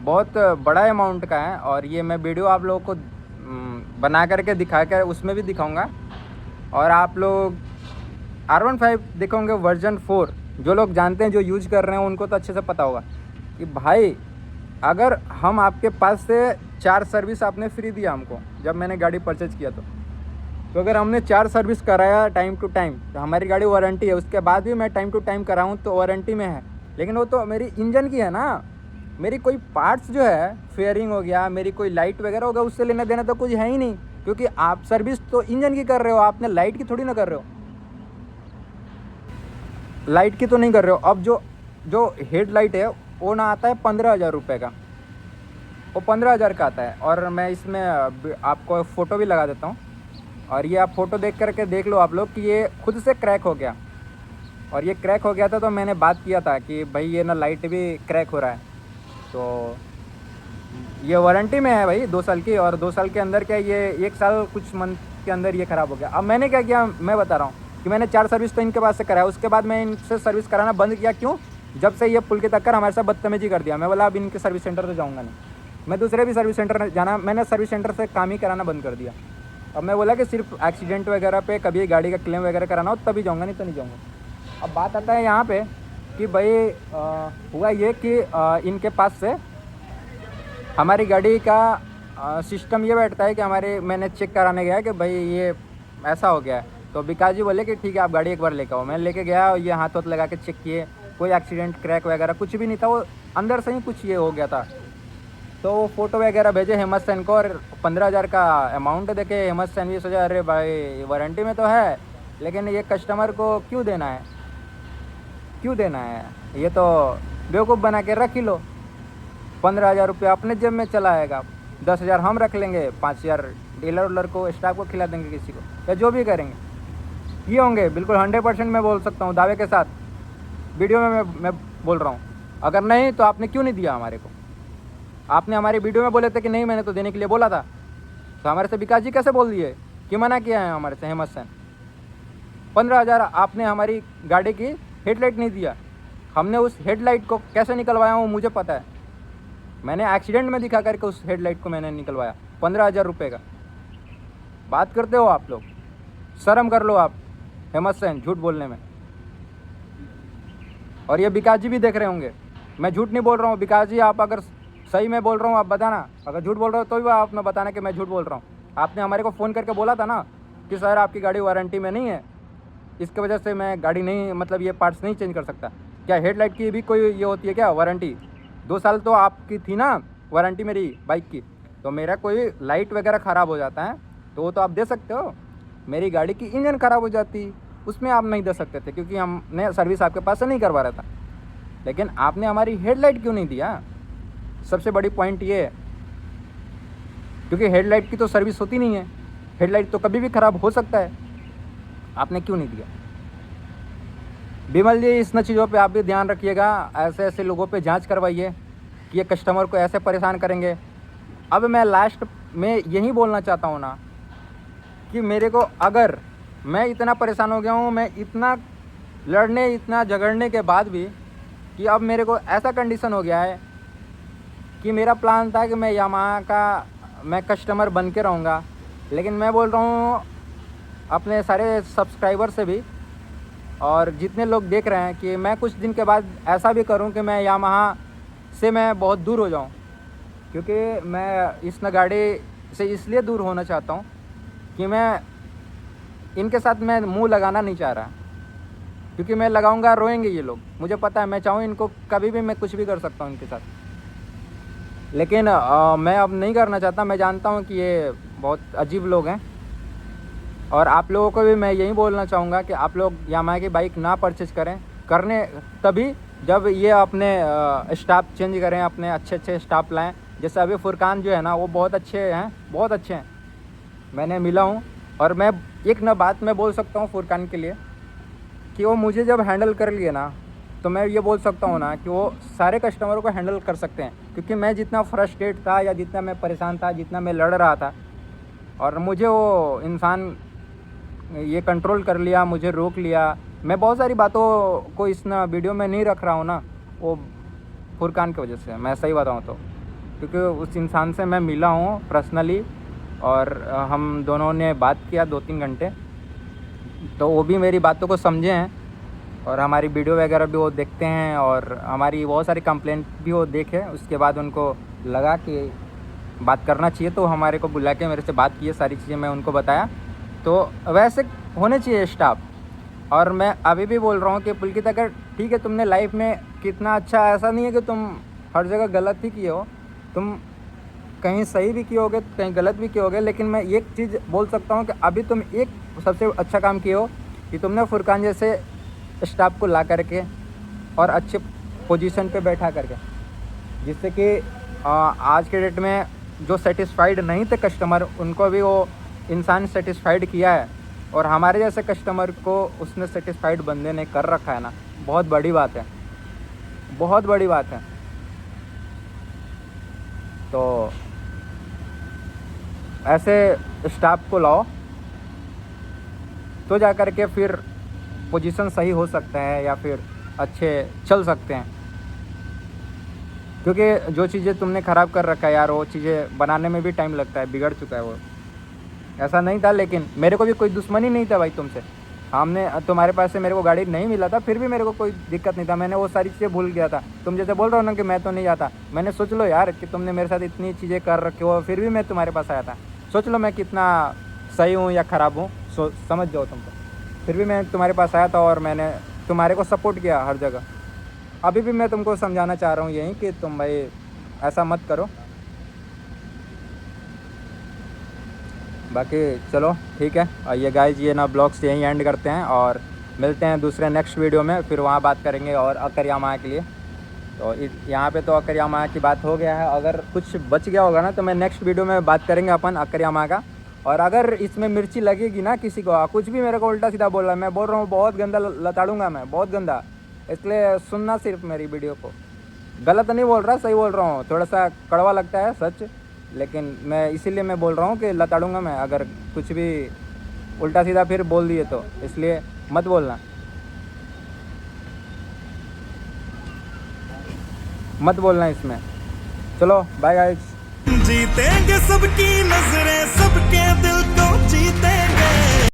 बहुत बड़ा अमाउंट का है, और ये मैं वीडियो आप लोगों को बना करके दिखा कर उसमें भी दिखाऊंगा। और आप लोग R15 देखोगे वर्जन 4, जो लोग जानते हैं, जो यूज कर रहे हैं, उनको तो अच्छे से पता होगा कि भाई अगर हम आपके पास से 4 सर्विस आपने फ्री दिया हमको जब मैंने गाड़ी परचेज किया, तो अगर हमने 4 सर्विस कराया टाइम टू टाइम, तो हमारी गाड़ी वारंटी है, उसके बाद भी मैं टाइम टू टाइम कराऊँ तो वारंटी में है। लेकिन वो तो मेरी इंजन की है ना, मेरी कोई पार्ट्स जो है, फेयरिंग हो गया, मेरी कोई लाइट वगैरह हो गया, उससे लेना देना तो कुछ है ही नहीं, क्योंकि आप सर्विस तो इंजन की कर रहे हो, आपने लाइट की थोड़ी ना कर रहे हो, लाइट की तो नहीं कर रहे हो। अब जो हेडलाइट है वो ना आता है 15,000 रुपये का, वो 15,000 का आता है। और मैं इसमें आपको फ़ोटो भी लगा देता हूँ, और ये आप फ़ोटो देख करके देख लो आप लोग कि ये खुद से क्रैक हो गया। और ये क्रैक हो गया था तो मैंने बात किया था कि भाई ये ना लाइट भी क्रैक हो रहा है, तो ये वारंटी में है भाई 2 साल की, और 2 साल के अंदर क्या, ये 1 साल कुछ मंथ के अंदर ये ख़राब हो गया। अब मैंने क्या किया, मैं बता रहा हूँ कि मैंने 4 सर्विस तो इनके पास से कराया, उसके बाद मैं इनसे सर्विस कराना बंद किया। क्यों? जब से ये पुल के तक्कर हमारे साथ बदतमीजी कर दिया, मैं बोला अब इनके सर्विस सेंटर तो जाऊँगा नहीं, मैं दूसरे भी सर्विस सेंटर जाना, मैंने सर्विस सेंटर से काम ही कराना बंद कर दिया। अब मैं बोला कि सिर्फ एक्सीडेंट वगैरह पे कभी गाड़ी का क्लेम वगैरह कराना हो तभी जाऊँगा, नहीं तो नहीं जाऊँगा। अब बात आता है यहाँ पे कि भाई हुआ ये कि इनके पास से हमारी गाड़ी का सिस्टम ये बैठता है कि मैंने चेक कराने गया कि भाई ये ऐसा हो गया है। तो विकास जी बोले कि ठीक है आप गाड़ी एक बार लेकर आओ। मैं लेके गया और ये हाथ वाथ लगा के चेक किए, कोई एक्सीडेंट क्रैक वगैरह कुछ भी नहीं था, वो अंदर से ही कुछ ये हो गया था। तो वो फ़ोटो वगैरह भेजे हेमंत सेन को और 15,000 का अमाउंट देके हेमंत सेन भी सोचा अरे भाई वारंटी में तो है, लेकिन ये कस्टमर को क्यों देना है, क्यों देना है, ये तो बेवकूफ़ बना के रख ही लो। 15,000 रुपये अपने जेब में चला आएगा, 10,000 हम रख लेंगे, 5,000 डीलर उलर को स्टाफ को खिला देंगे किसी को, या जो भी करेंगे ये होंगे। बिल्कुल 100% मैं बोल सकता हूँ दावे के साथ, वीडियो में मैं बोल रहा हूँ। अगर नहीं तो आपने क्यों नहीं दिया हमारे को? आपने हमारी वीडियो में बोले थे कि नहीं मैंने तो देने के लिए बोला था, तो हमारे से विकास जी कैसे बोल दिए कि मना किया है हमारे से हेमंत सेन? 15,000 आपने हमारी गाड़ी की हेडलाइट नहीं दिया, हमने उस हेडलाइट को कैसे निकलवाया हूँ मुझे पता है। मैंने एक्सीडेंट में दिखा करके उस हेडलाइट को मैंने निकलवाया 15,000 रुपये का। बात करते हो आप लोग, शर्म कर लो आप हेमंत सेन झूठ बोलने में। और ये विकास जी भी देख रहे होंगे, मैं झूठ नहीं बोल रहा हूँ। विकास जी आप अगर सही में बोल रहा हूँ आप बताना, अगर झूठ बोल रहे हो तो भी आपने बताना कि मैं झूठ बोल रहा हूँ। आपने हमारे को फ़ोन करके बोला था ना कि सर आपकी गाड़ी वारंटी में नहीं है, इसके वजह से मैं गाड़ी नहीं, मतलब ये पार्ट्स नहीं चेंज कर सकता। क्या हेडलाइट की भी कोई ये होती है क्या वारंटी? 2 साल तो आपकी थी ना वारंटी मेरी बाइक की, तो मेरा कोई लाइट वगैरह ख़राब हो जाता है तो वो तो आप दे सकते हो। मेरी गाड़ी की इंजन ख़राब हो जाती, उसमें आप नहीं दे सकते थे क्योंकि हमने सर्विस आपके पास से नहीं करवा रहा था। लेकिन आपने हमारी हेडलाइट क्यों नहीं दिया? सबसे बड़ी पॉइंट ये है, क्योंकि हेडलाइट की तो सर्विस होती नहीं है, हेडलाइट तो कभी भी ख़राब हो सकता है। आपने क्यों नहीं दिया? बिमल जी इन चीज़ों पे आप भी ध्यान रखिएगा, ऐसे ऐसे लोगों पे जांच करवाइए कि ये कस्टमर को ऐसे परेशान करेंगे। अब मैं लास्ट में यही बोलना चाहता हूँ ना कि मेरे को, अगर मैं इतना परेशान हो गया हूँ, मैं इतना लड़ने इतना झगड़ने के बाद भी, कि अब मेरे को ऐसा कंडीशन हो गया है कि मेरा प्लान था कि मैं यामाहा का मैं कस्टमर बन के रहूँगा। लेकिन मैं बोल रहा हूँ अपने सारे सब्सक्राइबर से भी और जितने लोग देख रहे हैं कि मैं कुछ दिन के बाद ऐसा भी करूं कि मैं यामाहा से मैं बहुत दूर हो जाऊं, क्योंकि मैं इस गाड़ी से इसलिए दूर होना चाहता हूं कि मैं इनके साथ मैं मुंह लगाना नहीं चाह रहा, क्योंकि मैं लगाऊंगा रोएंगे ये लोग, मुझे पता है। मैं चाहूँ इनको कभी भी मैं कुछ भी कर सकता हूँ इनके साथ, लेकिन मैं अब नहीं करना चाहता। मैं जानता हूँ कि ये बहुत अजीब लोग हैं और आप लोगों को भी मैं यही बोलना चाहूँगा कि आप लोग यामाहा की बाइक ना परचेज करने तभी जब ये अपने स्टाफ चेंज करें, अपने अच्छे स्टाफ लाएं। जैसे अभी फुरकान जो है ना वो बहुत अच्छे हैं, बहुत अच्छे हैं, मैंने मिला हूँ। और मैं एक ना बात मैं बोल सकता हूँ फुरकान के लिए कि वो मुझे जब हैंडल कर लिए ना, तो मैं ये बोल सकता हूँ ना कि वो सारे कस्टमरों को हैंडल कर सकते हैं। क्योंकि मैं जितना फ्रस्ट्रेट था या जितना मैं परेशान था, जितना मैं लड़ रहा था, और मुझे वो इंसान ये कंट्रोल कर लिया, मुझे रोक लिया। मैं बहुत सारी बातों को इस ना वीडियो में नहीं रख रहा हूँ ना, वो फुरकान की वजह से, मैं सही बताऊँ तो। क्योंकि उस इंसान से मैं मिला हूँ पर्सनली और हम दोनों ने बात किया 2-3 घंटे, तो वो भी मेरी बातों को समझे हैं और हमारी वीडियो वगैरह भी वो देखते हैं और हमारी बहुत सारी कंप्लेंट भी वो देखे। उसके बाद उनको लगा कि बात करना चाहिए, तो हमारे को बुला के मेरे से बात की, सारी चीज़ें मैं उनको बताया। तो वैसे होने चाहिए स्टाफ। और मैं अभी भी बोल रहा हूँ कि पुलकित, अगर ठीक है तुमने लाइफ में कितना अच्छा, ऐसा नहीं है कि तुम हर जगह गलत ही किए हो, तुम कहीं सही भी किए होगे, कहीं गलत भी किए होगे। लेकिन मैं एक चीज़ बोल सकता हूँ कि अभी तुम एक सबसे अच्छा काम किए हो कि तुमने फुरकान जैसे स्टाफ को ला करके और अच्छे पोजीशन पे बैठा करके, जिससे कि आज के डेट में जो सेटिस्फाइड नहीं थे कस्टमर, उनको भी वो इंसान सेटिस्फाइड किया है। और हमारे जैसे कस्टमर को उसने सेटिस्फाइड बंदे ने कर रखा है ना, बहुत बड़ी बात है, बहुत बड़ी बात है। तो ऐसे स्टाफ को लाओ तो जा कर के फिर पोजीशन सही हो सकता है या फिर अच्छे चल सकते हैं। क्योंकि जो चीज़ें तुमने ख़राब कर रखा है यार, वो चीज़ें बनाने में भी टाइम लगता है, बिगड़ चुका है वो। ऐसा नहीं था, लेकिन मेरे को भी कोई दुश्मनी नहीं था भाई तुमसे। हमने तुम्हारे पास से मेरे को गाड़ी नहीं मिला था, फिर भी मेरे को कोई दिक्कत नहीं था, मैंने वो सारी चीज़ें भूल गया था। तुम जैसे बोल रहे हो ना कि मैं तो नहीं आता, मैंने सोच लो यार कि तुमने मेरे साथ इतनी चीज़ें कर रखी हो, फिर भी मैं तुम्हारे पास आया था। सोच लो मैं कितना सही हूँ या ख़राब हूँ, समझ जाओ तुम तो। फिर भी मैं तुम्हारे पास आया था और मैंने तुम्हारे को सपोर्ट किया हर जगह। अभी भी मैं तुमको समझाना चाह रहा हूँ यही कि तुम भाई ऐसा मत करो। बाकी चलो ठीक है, और ये गाइज ये ना ब्लॉग्स यहीं एंड करते हैं और मिलते हैं दूसरे नेक्स्ट वीडियो में, फिर वहाँ बात करेंगे और अकर यामाहा के लिए। तो यहाँ पे तो अकर यामाहा की बात हो गया है, अगर कुछ बच गया होगा ना तो मैं नेक्स्ट वीडियो में बात करेंगे अपन अकर यामाहा का। और अगर इसमें मिर्ची लगेगी ना किसी को, कुछ भी मेरे को उल्टा सीधा बोल रहा है, मैं बोल रहा हूँ बहुत गंदा लताड़ूंगा मैं, बहुत गंदा। इसलिए सुनना सिर्फ मेरी वीडियो को, गलत नहीं बोल रहा, सही बोल रहा हूँ, थोड़ा सा कड़वा लगता है सच, लेकिन मैं इसीलिए मैं बोल रहा हूँ कि लताड़ूंगा मैं अगर कुछ भी उल्टा सीधा फिर बोल दिए तो, इसलिए मत बोलना, मत बोलना इसमें। चलो बाय गाइस। जीतेंगे सबकी नजरें, सबके दिल को जीतेंगे।